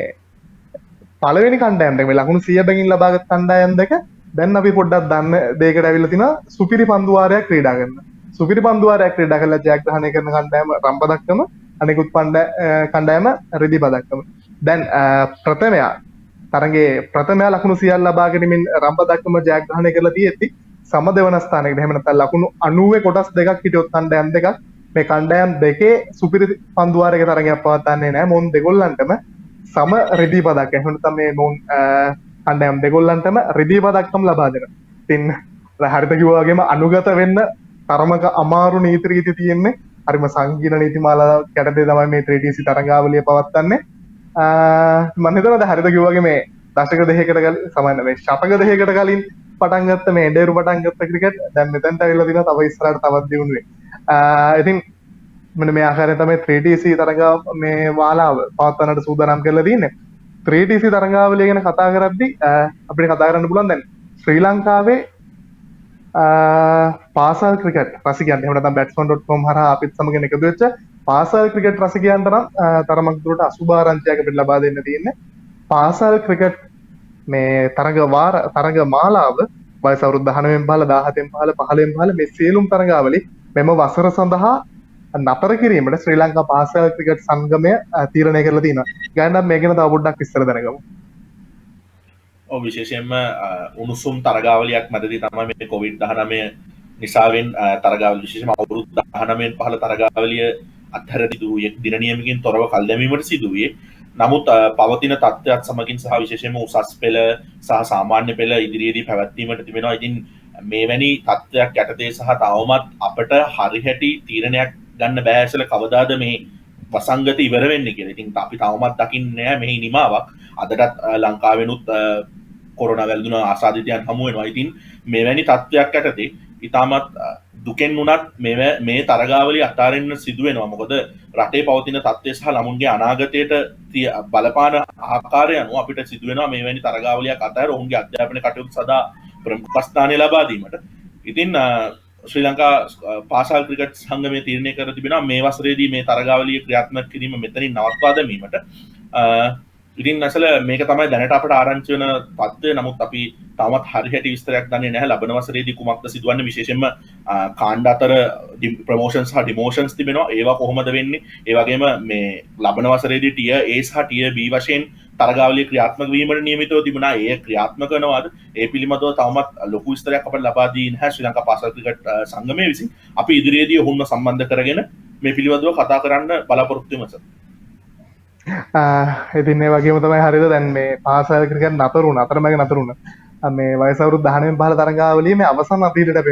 පළවෙනි කණ්ඩායම් දෙක මේ ලකුණු 100 බැගින් ලබාගත් කණ්ඩායම් දෙක දැන් අපි පොඩ්ඩක් දන්න දෙයකට ඇවිල්ලා තිනවා සුපිරි පන්දු වාරයක් ක්‍රීඩා කරන. සුපිරි පන්දු වාරයක් ක්‍රීඩා කරලා ජයග්‍රහණය කරන කණ්ඩායම රම්පදක්කම අනිකුත් කණ්ඩායම රිදී පදක්කම. දැන් ප්‍රථමයා තරගේ ප්‍රථමයා ලකුණු 100 ලබා ගැනීමෙන් රම්පදක්කම ජයග්‍රහණය කරලා තියෙද්දි සම දෙවන ස්ථානයකට එහෙම නැත්නම් ලකුණු 90 කොටස් දෙකක් හිටියොත් කණ්ඩායම් දෙකක් මේ කණ්ඩායම් දෙකේ සුපිරි පන්දු වාරයක තරගයක් පවත්වන්නේ නැහැ. මොන් දෙගොල්ලන්ටම සම රිදී පදක්. එහෙම නැත්නම් මේ මොන් කණ්ඩායම් දෙගොල්ලන්ටම රිදී පදක්කම් ලබා දෙනවා. ඉතින් හරිත කිව්වා වගේම අනුගත වෙන්න තරමක අමාරු නීති රීති තියෙන්නේ. හරිම සංකීර්ණ නීති මාලාවක් යටතේ තමයි මේ 3DC තරඟාවලිය පවත්වන්නේ. මම හිතනවා හරිත කිව්වා වගේ මේ දශක දෙකකට කලින් සමාන මේ ශතක දෙකකට කලින් පටන් ගත්ත මේ එඬේරු පටන් ගත්ත ක්‍රිකට් දැන් මෙතනට ඇවිල්ලා තිනවා තව ඉස්සරහට තවත් දියුණු වෙයි. ඉතින් මෙන්න මේ ආකාරයෙන් තමයි 3DC තරඟාව මේ වාලාව පවත්වන්නට සූදානම් කරලා තියෙන්නේ. 3DC තරඟාවලිය ගැන කතා කරද්දී අපිට කතා කරන්න පුළුවන් දැන් ශ්‍රී ලංකාවේ පාසල් ක්‍රිකට් රසිකයන් එහෙම නැත්නම් batsman.com හරහා අපිත් සමග එකතු වෙච්ච පාසල් ක්‍රිකට් රසිකයන්ට නම් තරමක් දුරට අසුභාරංචියක් අපිට ලබා දෙන්න තියෙන්නේ. පාසල් ක්‍රිකට් මේ තරඟ මාලාව වයස අවුරුදු 19 පහළ 17 පහළ 15 පහළ මේ සියලුම තරඟාවලි මෙම වසර සඳහා නතර කිරීමට ශ්‍රී ලංකා පාසල් ක්‍රිකට් සංගමය තීරණය කරලා තියෙනවා. ගානක් මේ ගැන තව පොඩ්ඩක් විස්තර දැනගමු. ඔව් විශේෂයෙන්ම උණුසුම් තරගාවලියක් මැදදී තමයි මේ COVID-19 නිසාවෙන් තරගාවලිය විශේෂයෙන්ම අවුරුදු 19 පහළ තරගාවලිය අත්හැර දිදුවේ දින නියමකින් තොරව කල් දැමීමට සිදුවේ. නමුත් පවතින තත්ත්වයක් සමගින් සහ විශේෂයෙන්ම උසස් පෙළ සහ සාමාන්‍ය පෙළ ඉදිරියේදී පැවැත්වීමට තිබෙනවා. ඉතින් මේවැනි තත්ත්වයක් යටතේ සහ තවමත් අපට හරිහැටි තීරණයක් ගන්න බෑ ඇසල කවදාද මේ වසංගත ඉවර වෙන්නේ කියලා. ඉතින් අපි තවමත් දකින්නේ නැහැ මෙහි නිමාවක්. අදටත් ලංකාවෙනුත් කොරෝනා වැළඳුන ආසාදිතයන් හමු වෙනවා. ඉතින් මෙවැනි තත්ත්වයක් යටතේ ඉතාමත් දුකෙන් වුණත් මේ තරගාවලිය අතාරින්න සිදු වෙනවා. මොකද රටේ පවතින තත්ත්වය සහ ළමුන්ගේ අනාගතයට බලපාන ආකාරය අනුව අපිට සිදු වෙනවා මෙවැනි තරගාවලියක් අතර ඔවුන්ගේ අධ්‍යාපන කටයුතු සඳහා ප්‍රමුඛ ස්ථානය ලබා දීමට. ඉතින් ශ්‍රී ලංකා පාසල් ක්‍රිකට් සංගමය තීරණය කර තිබෙනවා මේ වසරේදී මේ තරගාවලිය ක්‍රියාත්මක කිරීම මෙතනින් නවත්වා දැමීමට. ඉතින් අසල මේක තමයි දැනට අපට ආරංචි වෙන තත්ත්වය. නමුත් අපි තාමත් හරියට විස්තරයක් දන්නේ නැහැ ලබන වසරේදී කුමක්ද සිදුවන්නේ. විශේෂයෙන්ම කාණ්ඩ අතර ප්‍රොමෝෂන්ස් සහ ඩිමෝෂන්ස් තිබෙනවා. ඒවා කොහොමද වෙන්නේ? ඒ වගේම මේ ලබන වසරේදී ටියර් A සහ ටියර් B වශයෙන් තරගාවලිය ක්‍රියාත්මක වීමට නියමිතව තිබුණා. ඒ ක්‍රියාත්මක වෙනවාද? ඒ පිළිබඳව තවමත් ලොකු විස්තරයක් අපට ලබා දී නැහැ ශ්‍රී ලංකා පාසල් ක්‍රිකට් සංගමය විසින්. අපි ඉදිරියේදී ඔවුන්ව සම්බන්ධ කරගෙන මේ පිළිබඳව කතා කරන්න බලාපොරොත්තු වෙමු සර්. ඉතින් ඒ වගේම තමයි හරිද දැන් මේ පාසල් ක්‍රිකට් නතර වුණා. අතරමැද නතර වුණා. මේ වයස අවුරුදු 19 පහළ තරඟාවලියේ මේ අවසන් අතීතයට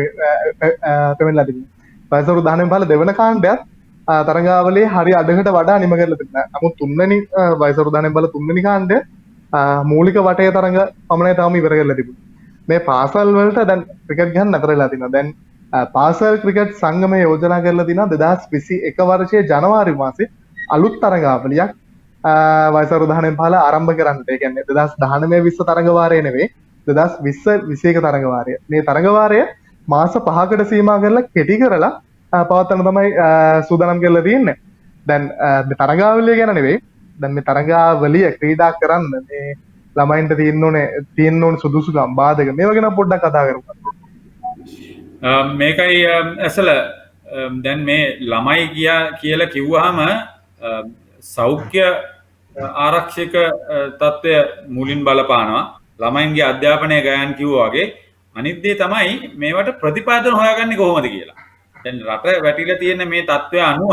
පෙමෙන්නලා තිබුණා. වයස අවුරුදු 19 පහළ දෙවන කාණ්ඩයත් තරඟාවලියේ හරි අඩකට වඩා නිම කරලා තිබුණා. නමුත් තුන්වෙනි වයස අවුරුදු 19 පහළ තුන්වෙනි කාණ්ඩය මූලික වටේ තරඟ පමණයි තාම ඉවර කරලා තිබුණේ. මේ පාසල් වලට දැන් ක්‍රිකට් ගහන්න නතර වෙලා තිනවා. දැන් පාසල් ක්‍රිකට් සංගමය යෝජනා කරලා තිනවා 2021 වර්ෂයේ ජනවාරි මාසේ අලුත් තරඟාවලියක් වයස අවුරුදු 19 පහළ ආරම්භ කරන්නට. ඒ කියන්නේ 2019 20 තරඟ වාරය නෙවෙයි 2020 21 තරඟ වාරය. මේ තරඟ වාරය මාස 5කට සීමා කරලා කෙටි කරලා පවත්වන්න තමයි සූදානම් කරලා තියෙන්නේ. දැන් මේ තරඟාවලිය ගැන නෙවෙයි. දැන් මේ තරඟාවලිය ක්‍රීඩා කරන්න මේ ළමයින්ට තියෙන්න ඕනේ සුදුසුකම් බාධක මේවා ගැන පොඩ්ඩක් කතා කරමු. මේකයි ඇසල දැන් මේ ළමයි කියලා කිව්වහම සෞඛ්‍ය ආරක්ෂක තත්ත්වය මුලින් බලපානවා. ළමයින්ගේ අධ්‍යාපනය ගයන් කිව්වා වගේ අනිත් දේ තමයි මේවට ප්‍රතිපාදන හොයාගන්නේ කොහොමද කියලා. දැන් රට වැටිලා තියෙන මේ තත්ත්වය අනුව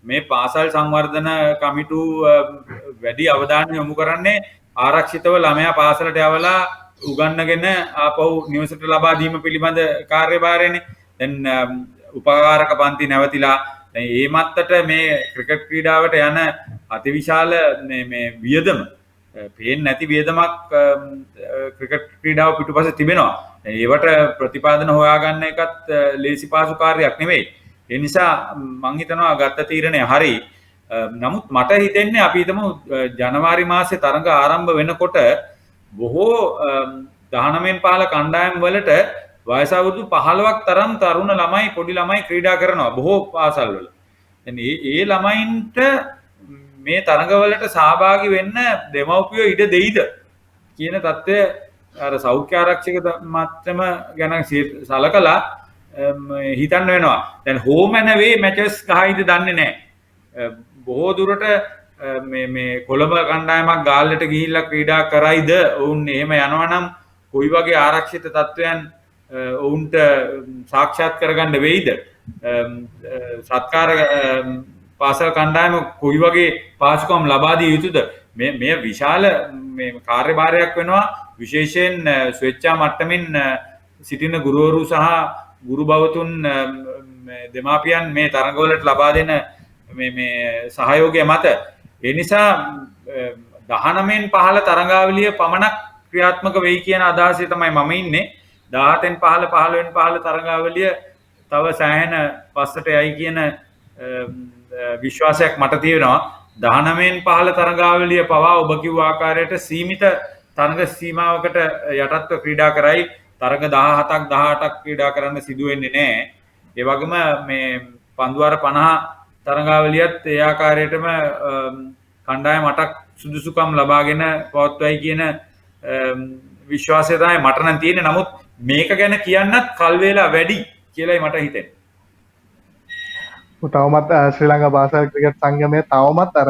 මේ පාසල් සංවර්ධන කමිටු වැඩි අවධානය යොමු කරන්නේ ආරක්ෂිතව ළමයා පාසලට යවලා උගන්නගෙන ආපහු නිවසට ලබා දීම පිළිබඳ කාර්යභාරයනේ. දැන් උපකාරක පන්ති නැවතිලා දැන් මේ මත්තට මේ ක්‍රිකට් ක්‍රීඩාවට යන අතිවිශාල මේ වියදම පේන්නේ නැති වියදමක් ක්‍රිකට් ක්‍රීඩාව පිටුපස්සේ තිබෙනවා. ඒවට ප්‍රතිපාදන හොයාගන්න එකත් ලේසි පාසු කාර්යයක් නෙවෙයි. ඒ නිසා මම හිතනවා ගත්ත තීරණය හරි. නමුත් මට හිතෙන්නේ අපි හිතමු ජනවාරි මාසේ තරඟ ආරම්භ වෙනකොට බොහෝ 19 15 කණ්ඩායම් වලට වයස අවුරුදු 15ක් තරම් තරුණ ළමයි පොඩි ළමයි ක්‍රීඩා කරනවා බොහෝ පාසල් වල. දැන් ඒ ළමයින්ට මේ තරඟවලට සහභාගී වෙන්න දෙමව්පියෝ ඉඩ දෙයිද කියන தත්ත්වය අර සෞඛ්‍ය ආරක්ෂක මට්ටම ගැන සලකලා හිතන්න වෙනවා. දැන් හෝම් ඇන්ඩ් අවේ මැචස් ගහයිද දන්නේ නැහැ. බොහෝ දුරට මේ කොළඹ කණ්ඩායමක් ගාල්ලට ගිහිල්ලා ක්‍රීඩා කරයිද ඔවුන් එහෙම යනවා නම් කොයි වගේ ආරක්ෂිත තත්ත්වයන් ඔවුන්ට සාක්ෂාත් කරගන්න වෙයිද? සත්කාර පාසල් කණ්ඩායම කොයි වගේ පාසුකම් ලබා දිය යුතුද? මේ විශාල මේ කාර්යභාරයක් වෙනවා. විශේෂයෙන් ස්වේච්ඡා මට්ටමින් සිටින ගුරුවරු සහ ගුරු භවතුන් දෙමාපියන් මේ තරඟවලට ලබා දෙන මේ සහයෝගය මත ඒ නිසා 19න් 15 තරඟාවලිය පමණක් ක්‍රියාත්මක වෙයි කියන අදහසේ තමයි මම ඉන්නේ. 17න් 15 15න් 15 තරඟාවලිය තව සෑහෙන පස්සට යයි කියන විශ්වාසයක් මට තියෙනවා. 19න් 15 තරඟාවලිය පවා ඔබ කිව්ව ආකාරයට සීමිත තරඟ සීමාවකට යටත්ව ක්‍රීඩා කරයි. තරඟ 17ක් 18ක් ක්‍රීඩා කරන්න සිදු වෙන්නේ නැහැ. ඒ වගේම මේ පන්දුවාර 50 තරඟාවලියත් ඒ ආකාරයටම කණ්ඩායම 8ක් සුදුසුකම් ලබාගෙන පවත්වයි කියන විශ්වාසය තමයි මට නම් තියෙන්නේ. නමුත් මේක ගැන කියන්නත් කල් වේලා වැඩි කියලායි මට හිතෙන්නේ. තවමත් ශ්‍රී ලංකා පාසල් ක්‍රිකට් සංගමය තවමත් අර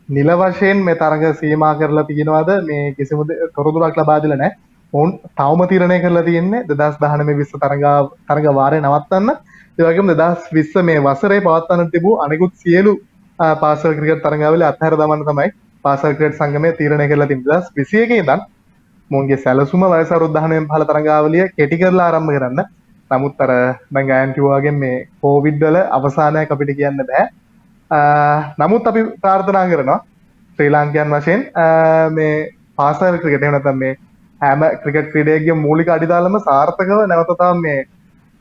නිල වශයෙන් මේ තරඟ සීමා කරලා තියෙනවද මේ කිසිම තොරතුරක් ලබා දීලා නැහැ. ඔවුන් තවම තීරණය කරලා තියෙන්නේ 2019 20 තරඟ වාරය නවත්තන්න. ඒ වගේම 2020 මේ වසරේ පවත්වන්න තිබූ අනෙකුත් සියලු පාසල් ක්‍රිකට් තරඟාවලිය අත්හැර දමන්න තමයි පාසල් ක්‍රිකට් සංගමය තීරණය කරලා තිබෙනවා. 2021 ඉඳන් මොන්ගේ සැලසුම වයස අවුරුදු 19 පහළ තරඟාවලිය කෙටි කරලා ආරම්භ කරන්න. නමුත් අර දැන් ගයන් කිව්වා වගේ මේ කොවිඩ් වල අවසානයක් අපිට කියන්න බෑ. නමුත් අපි ප්‍රාර්ථනා කරනවා ශ්‍රී ලාංකිකයන් වශයෙන් මේ පාසල් ක්‍රිකට් එහෙම නැත්නම් මේ හැම ක්‍රිකට් ක්‍රීඩකයෙක්ගේ මූලික අඩිතාලම සාර්ථකව නැවත තම මේ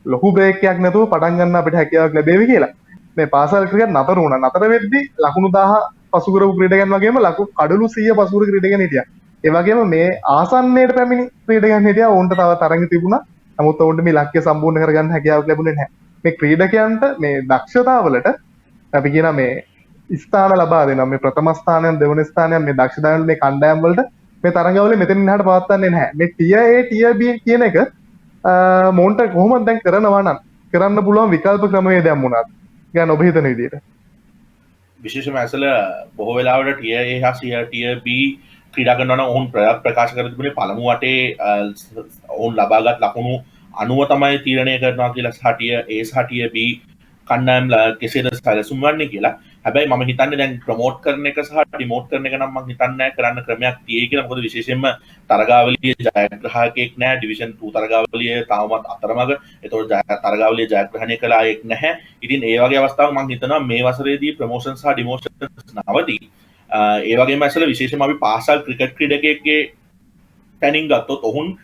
ලොකු බ්‍රේක් එකක් නැතුව පටන් ගන්න අපිට හැකියාවක් ලැබෙවි කියලා. මේ පාසල් ක්‍රිකට් නතර වුණා. නතර වෙද්දී ලකුණු 1000 පසු කරපු ක්‍රීඩකයන් වගේම කඩලු 100 පසු කර ක්‍රීඩකයන් හිටියා. ඒ වගේම මේ ආසන්නයට පැමිණි ක්‍රීඩකයන් හිටියා. ඔවුන්ට තව තරඟ තිබුණා. නමුත් ඔවුන්ට මේ ලක්ෂ්‍ය සම්පූර්ණ කරගන්න හැකියාවක් ලැබුණේ නැහැ. මේ ක්‍රීඩකයන්ට මේ දක්ෂතාවලට අපි කියන මේ ස්ථාන ලබා දෙනවා. මේ ප්‍රථම ස්ථානයන් දෙවන ස්ථානයන් මේ දක්ෂතාවල මේ කණ්ඩායම් වලට මේ තරඟවල මෙතනින් එහාට පවත්වන්නේ නැහැ. මේ tier A tier B කියන එක මොන්ට කොහොමද දැන් කරනවා නම් කරන්න පුළුවන් විකල්ප ක්‍රමවේදයක් මොනවාද? ගැන ඔබ හිතන විදිහට. විශේෂම ඇසල බොහෝ වෙලාවට tier A හා tier B ක්‍රීඩා කරනවා නම් ඔවුන් ප්‍රකාශ කර තිබුණේ පළමු වටේ ඔවුන් ලබාගත් ලකුණු 90 තමයි තීරණය කරනවා කියලා සහ tier A සහ tier B කණ්ඩායම් කෙසේද සැලසුම් වන්නේ කියලා. හැබැයි මම හිතන්නේ දැන් ප්‍රොමෝට් කරන එක සහ ඩිමෝට් කරන එක නම් මම හිතන්නේ නැහැ කරන්න ක්‍රමයක් තියෙයි කියලා. මොකද විශේෂයෙන්ම තරගාවලියේ ජයග්‍රාහකයෙක් නැහැ. ඩිවිෂන් 2 තරගාවලියේ තාමත් අතරමඟ. ඒතකොට තරගාවලියේ ජයග්‍රහණය කළා එක් නැහැ. ඉතින් ඒ වගේ අවස්ථාවක් මම හිතනවා මේ වසරේදී ප්‍රොමෝෂන් සහ ඩිමෝෂන්ස් නවති. ඒ වගේම ඇසල විශේෂයෙන්ම අපි පාසල් ක්‍රිකට් ක්‍රීඩකයෙක්ගේ පැනින් ගත්තොත් ඔවුන්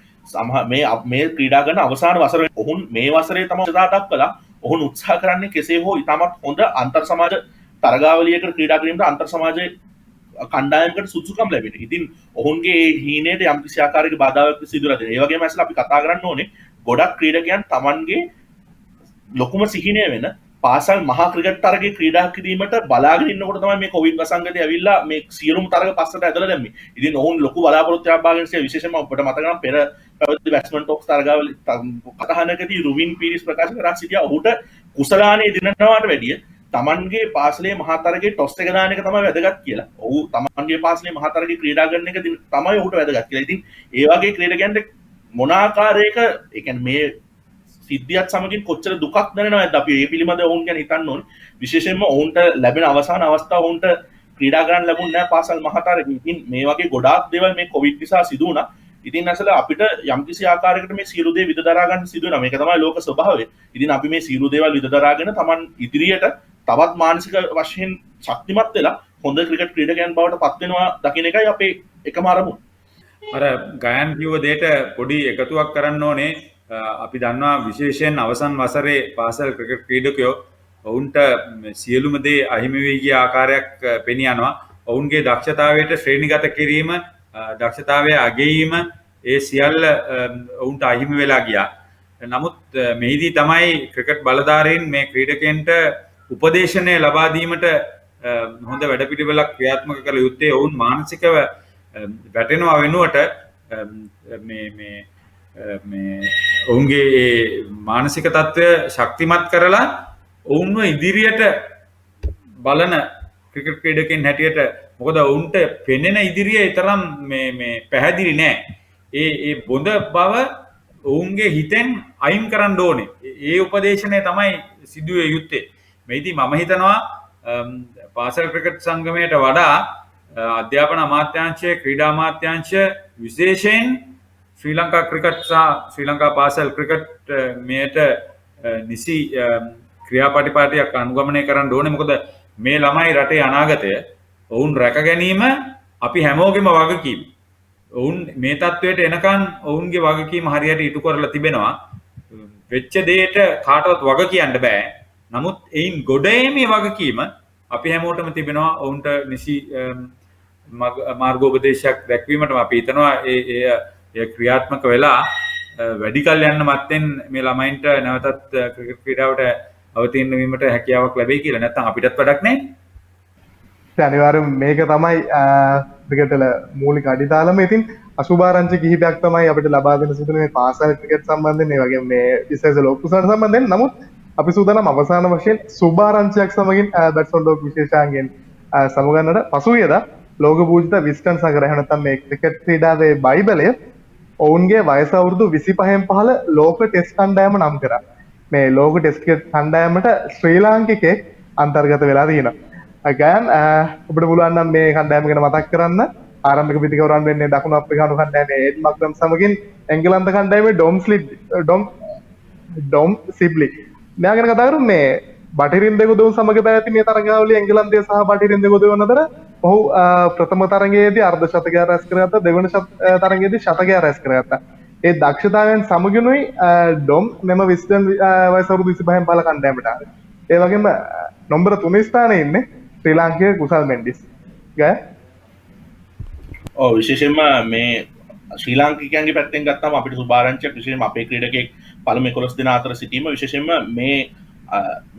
මේ ක්‍රීඩා කරන අවසාන වසරේ ඔවුන් මේ වසරේ තමයි උත්සාහ දක්වලා ඔවුන් උත්සාහ කරන්නේ කෙසේ හෝ ඉතාමත් හොඳ අන්තර් සමාජ තරගාවලියකට ක්‍රීඩා කිරීමට අන්තර් සමාජයේ කණ්ඩායමකට සුදුසුකම් ලැබෙන. ඉතින් ඔවුන්ගේ ඒ හීනයට යම් කිසි ආකාරයක බාධාවක් සිදුවලා තියෙනවා. ඒ වගේම ඇසල අපි කතා කරන්න ඕනේ ගොඩක් ක්‍රීඩකයන් Tamanගේ ලොකුම සිහිනය වෙන පාසල් මහා ක්‍රිකට් තරගයේ ක්‍රීඩා කිරීමට බලාගෙන ඉන්නකොට තමයි මේ කොවිඩ් වසංගතය ඇවිල්ලා මේ සියලුම තරග පස්සට ඇදලා දැම්මේ. ඉතින් ඔවුන් ලොකු බලාපොරොත්තුවක් බාගෙන ඉන්නේ විශේෂයෙන්ම අපිට මතක නම් පෙර පැවති බැට්ස්මන් ටොක්ස් තරගාවල කතාහනකදී රුවින් පීරිස් ප්‍රකාශ කරා සිටියා ඔහුට කුසලානේ දිනනවාට වැඩිය තමන්ගේ පාසලේ මහා තරගයේ ටොස් එක දාන එක තමයි වැදගත් කියලා. ඔහු තමන්ගේ පාසලේ මහා තරගයේ ක්‍රීඩා කරන එක තමයි ඔහුට වැදගත් කියලා. ඉතින් ඒ වගේ ක්‍රීඩකයන්ට මොන ආකාරයක ඒ කියන්නේ මේ සිද්ධියත් සමගින් කොච්චර දුකක් දැනෙනවද අපි ඒ පිළිබඳව ඔවුන් ගැන හිතන්න ඕනේ. විශේෂයෙන්ම ඔවුන්ට ලැබෙන අවසාන අවස්ථාව ඔවුන්ට ක්‍රීඩා කරන්න ලැබුණ නැහැ පාසල් මහතරගේ. ඉතින් මේ වගේ ගොඩාක් දේවල් මේ කොවිඩ් නිසා සිදු වුණා. ඉතින් අසල අපිට යම්කිසි ආකාරයකට මේ සියලු දේ විද දරා ගන්න සිදු වෙනවා. මේක තමයි ලෝක ස්වභාවය. ඉතින් අපි මේ සියලු දේවල් විද දරාගෙන Taman ඉදිරියට තවත් මානසික වශයෙන් ශක්තිමත් වෙලා හොඳ ක්‍රිකට් ක්‍රීඩකයන් බවට පත් වෙනවා දකින්න එකයි අපේ එකම අරමුණ. අර ගයන් කිව්ව දෙයට පොඩි එකතුවක් කරන්න ඕනේ. අපි දන්නවා විශේෂයෙන් අවසන් වසරේ පාසල් ක්‍රිකට් ක්‍රීඩකයෝ ඔවුන්ට සියලුම දේ අහිමි වී ගිය ආකාරයක් පෙනී යනවා. ඔවුන්ගේ දක්ෂතාවයට ශ්‍රේණිගත කිරීම, දක්ෂතාවය අගයීම ඒ සියල්ල ඔවුන්ට අහිමි වෙලා ගියා. නමුත් මෙහිදී තමයි ක්‍රිකට් බලධාරීන් මේ ක්‍රීඩකයන්ට උපදේශනය ලබා දීමට හොඳ වැඩපිළිවෙලක් ක්‍රියාත්මක කළ යුත්තේ. ඔවුන් මානසිකව වැටෙනවා වෙනුවට මේ ඔවුන්ගේ මානසික තත්ත්වය ශක්තිමත් කරලා ඔවුන්ව ඉදිරියට බලන ක්‍රිකට් ක්‍රීඩකයන් හැටියට, මොකද ඔවුන්ට පෙනෙන ඉදිරිය තරම් මේ පැහැදිලි නෑ. ඒ බොඳ බව ඔවුන්ගේ හිතෙන් අයින් කරන්න ඕනේ. ඒ උපදේශනය තමයි සිදුවේ යුත්තේ. මේදී මම හිතනවා පාසල් ක්‍රිකට් සංගමයට වඩා අධ්‍යාපන අමාත්‍යාංශය, ක්‍රීඩා අමාත්‍යාංශය විශේෂයෙන් ශ්‍රී ලංකා ක්‍රිකට් සහ ශ්‍රී ලංකා පාසල් ක්‍රිකට් මෙයට නිසි ක්‍රියාපටිපාටියක් අනුගමනය කරන්න ඕනේ. මොකද මේ ළමයි රටේ අනාගතය. ඔවුන් රැක ගැනීම අපි හැමෝගෙම වගකීම. ඔවුන් මේ තත්වයට එනකන් ඔවුන්ගේ වගකීම හරියට ඉටු කරලා තිබෙනවා. වෙච්ච දෙයට කාටවත් වග කියන්න බෑ. නමුත් එයින් ගොඩේමේ වගකීම අපි හැමෝටම තිබෙනවා. ඔවුන්ට නිසි මාර්ගෝපදේශයක් දැක්වීමට අපි හිතනවා ඒ ක්‍රියාත්මක වෙලා වැඩි කල් යන්න මත්තෙන් මේ ළමයින්ට නැවතත් ක්‍රිකට් ක්‍රීඩාවට අවතීර්ණ වීමට හැකියාවක් ලැබෙයි කියලා. නැත්නම් අපිටත් වැඩක් නැහැ. අනිවාර්යෙන් මේක තමයි ක්‍රිකට්වල මූලික අඩිතාලම. ඉතින් අසුභාරංචි කිහිපයක් තමයි අපිට ලබා දෙන්න සිදුන මේ පාසල් ක්‍රිකට් සම්බන්ධයෙන්, ඒ වගේම මේ විශේෂ ලෝක කුසල සම්බන්ධයෙන්. නමුත් අපි සූදානම් අවසාන වශයෙන් සුභාරංචියක් සමගින් බැට්ස්මන් ලෝක විශේෂාංගයෙන් සමුගන්නට පසුගියදා ලෝක පූජිත විස්ටන් සංග්‍රහය නැත්නම් මේ ක්‍රිකට් ක්‍රීඩාවේ බයිබලය ඔවුන්ගේ වයස අවුරුදු 25න් පහළ ලෝක ටෙස්ට් කණ්ඩායම නම් කරා. මේ ලෝක ටෙස්ට් කණ්ඩායමට ශ්‍රී ලාංකිකයෙක් අන්තර්ගත වෙලා තියෙනවා. ගයන් ඔබට පුළුවන් නම් මේ කණ්ඩායම ගැන මතක් කරන්න. ආරම්භක පිතිකවරන් වෙන්නේ දකුණු අප්‍රිකානු කණ්ඩායමේ එඩ් මක්රම් සමගින් එංගලන්ත කණ්ඩායමේ ඩොම් සිබ්ලි. මෙයා ගැන කතා කරමු. මේ බටහිරින් දෙගොදුන් සමග පැවති මේ තරගාවලිය එංගලන්තය සහ බටහිරින් දෙගොදුන් අතර ඔහු ප්‍රථම තරගයේදී අර්ධ ශතකයක් රැස් කරගත්තා. දෙවන තරගයේදී ශතකයක් රැස් කරගත්තා. ඒ දක්ෂතාවයෙන් සමගිනුයි ඩොම් මෙම විස්ටන් වයස අවුරුදු 25න් පහළ කණ්ඩායමට ආවේ. ඒ වගේම නම්බර 3 ස්ථානයේ ඉන්නේ ශ්‍රී ලාංකික කුසල් මෙන්ඩිස්. ගය විශේෂයෙන්ම මේ ශ්‍රී ලාංකිකයන්ගේ පැත්තෙන් ගත්තම අපිට සුභාරංචියක් විශේෂයෙන්ම අපේ ක්‍රීඩකයෙක් පළමු 11 දෙනා අතර සිටීම විශේෂයෙන්ම මේ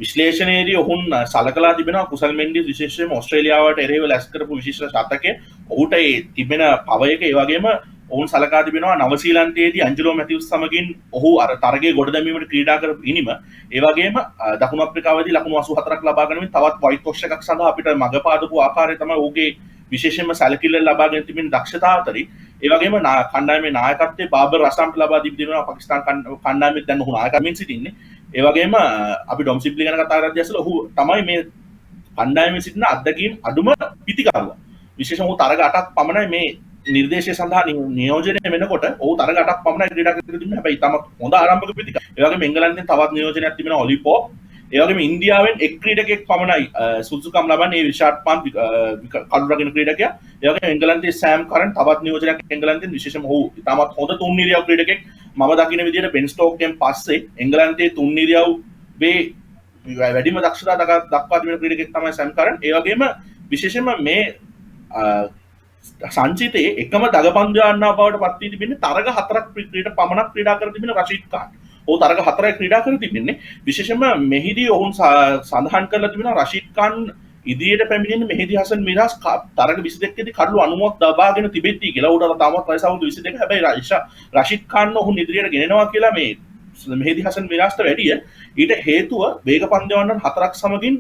විශ්ලේෂණයේදී ඔවුන් සලකලා තිබෙනවා කුසල් මෙන්ඩිස් විශේෂයෙන්ම ඕස්ට්‍රේලියාවට එරෙහිව ලැස් කරපු විශේෂ ශතකය ඔහුට ඒ තිබෙන පව එක ඒ වගේම ඔවුන් සලකා තිබෙනවා නවසීලන්තයේදී ඇන්ජලෝ මැතිව්ස් සමගින් ඔහු අර තරගයේ ගොඩ දැමීමට ක්‍රීඩා කරපු ඉනිම ඒ වගේම දකුණු අප්‍රිකාවේදී ලකුණු 84ක් ලබා ගැනීම තවත් වයිට් වොෂ් එකක් සඳහා අපිට මඟ පාදපු ආකාරය තමයි ඔහුගේ විශේෂයෙන්ම සැලකිල්ල ලබාගෙන තිබෙන දක්ෂතාව අතරයි. ඒ වගේම කණ්ඩායමේ නායකත්වයේ බාබර් රසම්ට ලබා දීලා පාකිස්තාන කණ්ඩායමේ දැන් ඔහු නායකත්වයෙන් සිටින්නේ. ඒ වගේම අපි ඩොම් සිබ්ලි ගැන කතා කරද්දී අසල ඔහු තමයි මේ කණ්ඩායමේ සිටින අත්දැකීම් අඩුම පිතිකරුවා. විශේෂයෙන්ම ඔහු තරග 8ක් පමණයි මේ නිර්දේශය සඳහා නියෝජනය වෙනකොට ඔහු තරග 8ක් පමණයි ක්‍රීඩා කරලා තිබුණේ. හැබැයි තාම හොඳ ආරම්භක පිතිකර. ඒ වගේම එංගලන්තෙන් තවත් නියෝජනයක් තිබෙනවා ඔලි පොප්. ඒ වගේම ඉන්දියාවෙන් එක් ක්‍රීඩකයෙක් පමණයි සුදුසුකම් ලබන්නේ රිෂාඩ් පන්ත් කඩු රකින්න ක්‍රීඩකයා. ඒ වගේම එංගලන්තයේ සෑම් කරන් තවත් නියෝජනයක් එංගලන්තෙන් විශේෂම ඔහු ඉතාමත් හොඳ තුන් නිරියව් ක්‍රීඩකයෙක්. මම දකින විදිහට බෙන් ස්ටෝක්ගෙන් පස්සේ එංගලන්තයේ තුන් නිරියව්වේ වැඩිම දක්ෂතා දක්වා තිබෙන ක්‍රීඩකයෙක් තමයි සෑම් කරන්. ඒ වගේම විශේෂයෙන්ම මේ සංචිතයේ එකම දගපන්දු යන්නා බවට පත් වී තිබෙන්නේ තරග 4ක් පමණක් ක්‍රීඩා කර තිබෙන රෂීද් ખાન. ඔහු තරග 4ක් ක්‍රීඩා කර තිබෙන්නේ. විශේෂයෙන්ම මෙහිදී ඔවුන් සඳහන් කරලා තිබෙනවා රෂීද් ખાන් ඉදිරියට පැමිණෙන්නේ මෙහිදී හසන් මිරාස් තරග 22 දී කඩලු 90ක් දබාගෙන තිබෙtti කියලා. උඩට තාමත් වයස අවුරුදු 22. හැබැයි රෂීද් ખાන් ඔහු ඉදිරියට ගෙනෙනවා කියලා මේ මෙහිදී හසන් මිරාස්ට වැඩිය ඊට හේතුව වේග පන්දු 4ක් සමගින්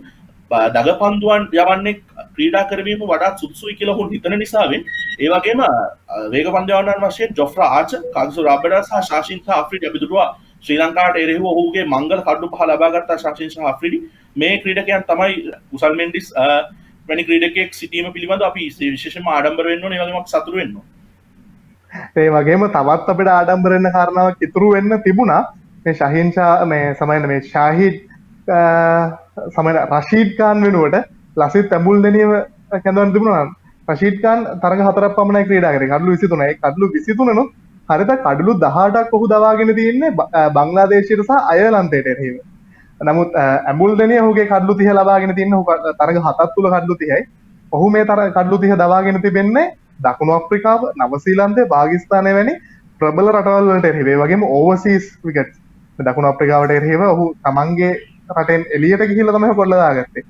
දග පන්දුවන් යවන්නේ ක්‍රීඩා කරවීම වඩාත් සුදුසුයි කියලා ඔහු හිතන නිසාවෙන් ඒ වගේම වේග පන්දු යවන්නන් වශයෙන් ජොෆ්රා ආචර්, කාගිසෝ රාබඩා සහ ශාෂින් සහ අෆ්රිඩි අබිදුරුවා ශ්‍රී ලංකාවට එරෙහිව ඔහුගේ මංගල කඩු පහ ලබා ගත්තා. ශාෂින් සහ අෆ්රිඩි මේ ක්‍රීඩකයන් තමයි කුසල් මෙන්ඩිස් වැනි ක්‍රීඩකයෙක් සිටීම පිළිබඳව අපි විශේෂයෙන්ම ආඩම්බර වෙන්න ඕනේ. ඒ වගේම අපි සතුටු වෙන්න ඕනේ. ඒ වගේම තවත් අපිට ආඩම්බර වෙන්න කාරණාවක් ඉතුරු වෙන්න තිබුණා. මේ ශාහින් ෂා මේ සමයන මේ ශාහිද් සමයන රෂීද් ખાන් වෙනුවට ලසිත් ඇඹුල්දෙනියව කැඳවන්න තිබුණා. රෂීද් ખાන් තරග 4ක් පමණයි ක්‍රීඩා කරේ. කඩලු 23. ඒ කඩලු 23 නුත් හරියට කඩලු 18ක් ඔහු දවාගෙන තියෙන්නේ බංග්ලාදේශයට සහ අයර්ලන්තයට එරෙහිව. නමුත් ඇඹුල්දෙනිය ඔහුගේ කඩලු 30 ලබාගෙන තියෙන්නේ. ඔහු තරග 7ක් තුල කඩලු 30යි. ඔහු මේ කඩලු 30 දවාගෙන තිබෙන්නේ දකුණු අප්‍රිකාව, නවසීලන්තය, පාකිස්තානය වැනි ප්‍රබල රටවල් වලට එරෙහිව. ඒ වගේම ඕවර්සීස් ක්‍රිකට් දකුණු අප්‍රිකාවට එරෙහිව ඔහු තමන්ගේ රටෙන් එළියට ගිහිල්ලා තමයි කොල්ල දාගත්තේ.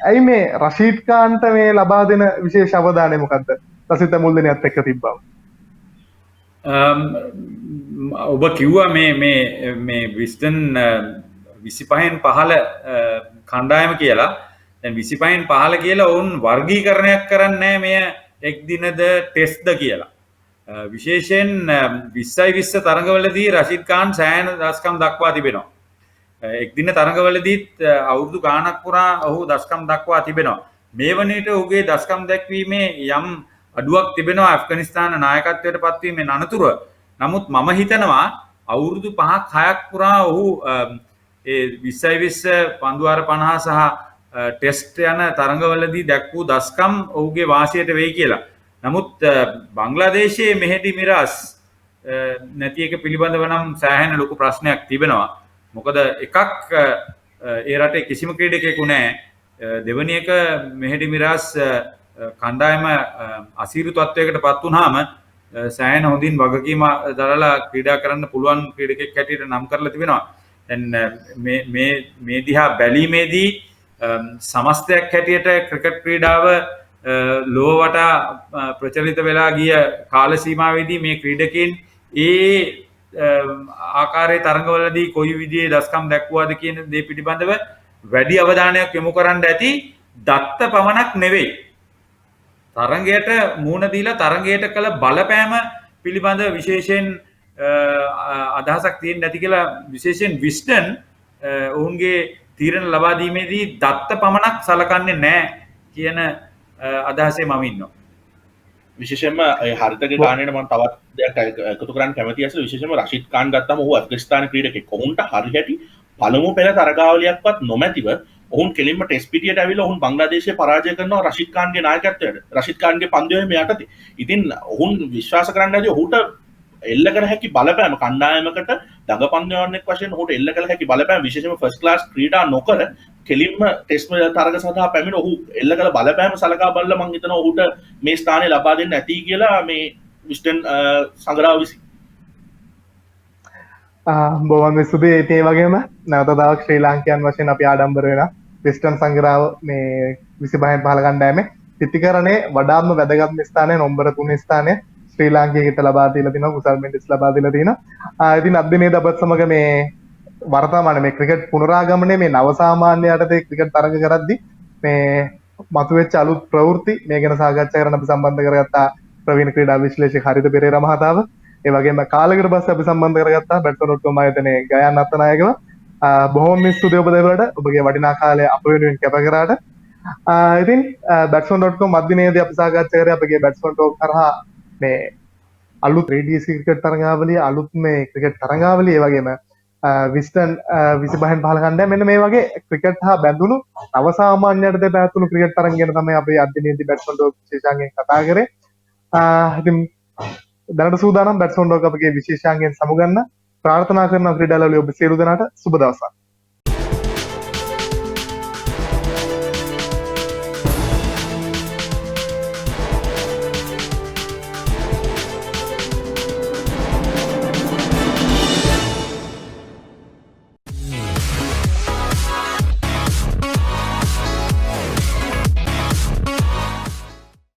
ඇයි මේ රෂීද් ખાන්ට මේ ලබා දෙන විශේෂ අවධානය මොකද්ද? ලසිත මුල්දෙනියත් එක්ක තිබ්බම. ඔබ කිව්වා මේ විස්ටන් 25න් පහළ කණ්ඩායම කියලා. දැන් 25න් පහළ කියලා ඔවුන් වර්ගීකරණයක් කරන්නේ මෙය එක් දිනද ටෙස්ට්ද කියලා. විශේෂයෙන් 20 තරඟවලදී රෂීද් ખાන් සෑහෙන දශකම් දක්වා තිබෙනවා. එක් දින තරඟවලදීත් අවුරුදු ගාණක් පුරා ඔහු දශකම් දක්වා තිබෙනවා. මේ වන විට ඔහුගේ දශකම් දැක්වීමේ යම් අඩුවක් තිබෙනවා ඇෆ්ගනිස්තාන නායකත්වයට පත්වීමේ අනතුරුව. නමුත් මම හිතනවා අවුරුදු 5ක් 6ක් පුරා ඔහු ඒ 20 පන්දුවාර 50 සහ ටෙස්ට් යන තරඟවලදී දැක්වූ දශකම් ඔහුගේ වාසියට වෙයි කියලා. නමුත් බංග්ලාදේශයේ මෙහෙඩි මිරාස් නැති එක පිළිබඳව නම් සෑහෙන ලොකු ප්‍රශ්නයක් තිබෙනවා. මොකද එකක් ඒ රටේ කිසිම ක්‍රීඩකයෙකු නැහැ. දෙවැනි එක මෙහෙඩි මිරාස් කණ්ඩායම අසීරු තත්වයකට පත් වුණාම සෑහෙන හොඳින් වගකීම දරලා ක්‍රීඩා කරන්න පුළුවන් ක්‍රීඩකෙක් හැටියට නම් කරලා තිබෙනවා. දැන් මේ දිහා බැලීමේදී සමස්තයක් හැටියට ක්‍රිකට් ක්‍රීඩාව ලෝව වටා ප්‍රචලිත වෙලා ගිය කාල සීමාවේදී මේ ක්‍රීඩකයන් ඒ ආකාරයේ තරඟවලදී කොයි විදිහේ දස්කම් දැක්වුවාද කියන දේ පිළිබඳව වැඩි අවධානයක් යොමු කරන්න ඇති. දත්ත පමණක් නෙවෙයි, තරඟයට මූණ දීලා තරඟයට කළ බලපෑම පිළිබඳ විශේෂයෙන් අදහසක් තියෙන්නේ නැති කියලා විශේෂයෙන් විස්ටන් ඔවුන්ගේ තීරණ ලබා දීමේදී දත්ත පමණක් සලකන්නේ නැහැ කියන අදහසේ මම ඉන්නවා. විශේෂයෙන්ම හරිතගේ ගානට මම තවත් දෙයක් එකතු කරන්න කැමතියි. අසල විශේෂයෙන්ම රෂිද් ඛාන් ගත්තම ඔහු අෆ්ගනිස්තාන ක්‍රීඩකෙක්. ඔවුන්ට හරියට පළමු පෙළ තරගාවලියක්වත් නොමැතිව ඔවුන් කෙලින්ම ටෙස්ට් පිටියට ඇවිල්ලා ඔවුන් බංග්ලාදේශය පරාජය කරනවා රෂිද් ඛාන්ගේ නායකත්වයට. රෂිද් ඛාන්ගේ පන්දුවේ යටතේ. ඉතින් ඔවුන් විශ්වාස කරන්න ඇති ඔහුට එල්ල කළ හැකි බලපෑම කණ්ඩායමකට දඟ පන්දුවන්නෙක් වශයෙන් ඔහුට එල්ල කළ හැකි බලපෑම විශේෂයෙන්ම ෆස්ට් ක්ලාස් ක්‍රීඩා නොකර කෙලින්ම ටෙස්ට් තරග සඳහා පැමිණ ඔහු එල්ල කළ බලපෑම සලකා බලලා මම හිතනවා ඔහුට මේ ස්ථානය ලබා දෙන්න ඇති කියලා මේ විස්ටන් සංග්‍රාව විසින්. බොහොම ස්තුතියි. ඒ වගේම නැවත තවක් ශ්‍රී ලාංකිකයන් වශයෙන් අපි ආඩම්බර වෙනවා. විස්ටන් සංග්‍රාව මේ 25 15 කණ්ඩායමේ පිටිකරණේ වඩාත්ම වැදගත් ස්ථානය නම්බර 3 ස්ථානය ශ්‍රී ලාංකිකයට ලබා දීලා තිනවා. කුසල් මෙන්ඩිස් ලබා දීලා තිනවා. ඉතින් අද දිනේ අපත් සමග මේ වර්තමාන මේ ක්‍රිකට් පුනරාගමනයේ මේ නව සාමාන්‍ය යටතේ ක්‍රිකට් තරඟ කරද්දී මේ මතුවෙච්ච අලුත් ප්‍රවෘත්ති මේ ගැන සාකච්ඡා කරන්න අපි සම්බන්ධ කරගත්තා ප්‍රවීණ ක්‍රීඩා විශ්ලේෂක හරිත පෙරේරා මහතාව. ඒ වගේම කාලයකට පස්සේ අපි සම්බන්ධ කරගත්තා බැට්ස්මන්.com ආයතනයේ ගයාන් අත්තනායකව. බොහොම ස්තුතියි ඔබ දෙවලට ඔබගේ වටිනා කාලය අප වෙනුවෙන් කැප කරාට. ඉතින් බැට්ස්මන්.com අදිනේදී අපි සාකච්ඡා කරේ අපගේ බැට්ස්මන් ටෝක් කරහා මේ අලුත් 3D ක්‍රිකට් තරඟාවලිය අලුත් මේ ක්‍රිකට් තරඟාවලිය ඒ වගේම විස්ටන් 25න් 15 කණ්ඩායම මෙන්න මේ වගේ ක්‍රිකට් හා බැඳුණු නව සාමාන්‍යයට පැවතුණු ක්‍රිකට් තරඟ ගැන තමයි අපි අදිනේදී බැට්ස්මන් ටෝක් විශේෂාංගයෙන් කතා කරේ. ඉතින් දැනට සූදානම් බැට්ස්මන් ටෝක් අපගේ විශේෂාංගයෙන් සමුගන්න ප්‍රාර්ථනා කරන ක්‍රීඩාලවලිය ඔබ සියලු දෙනාට සුබ දවසක්.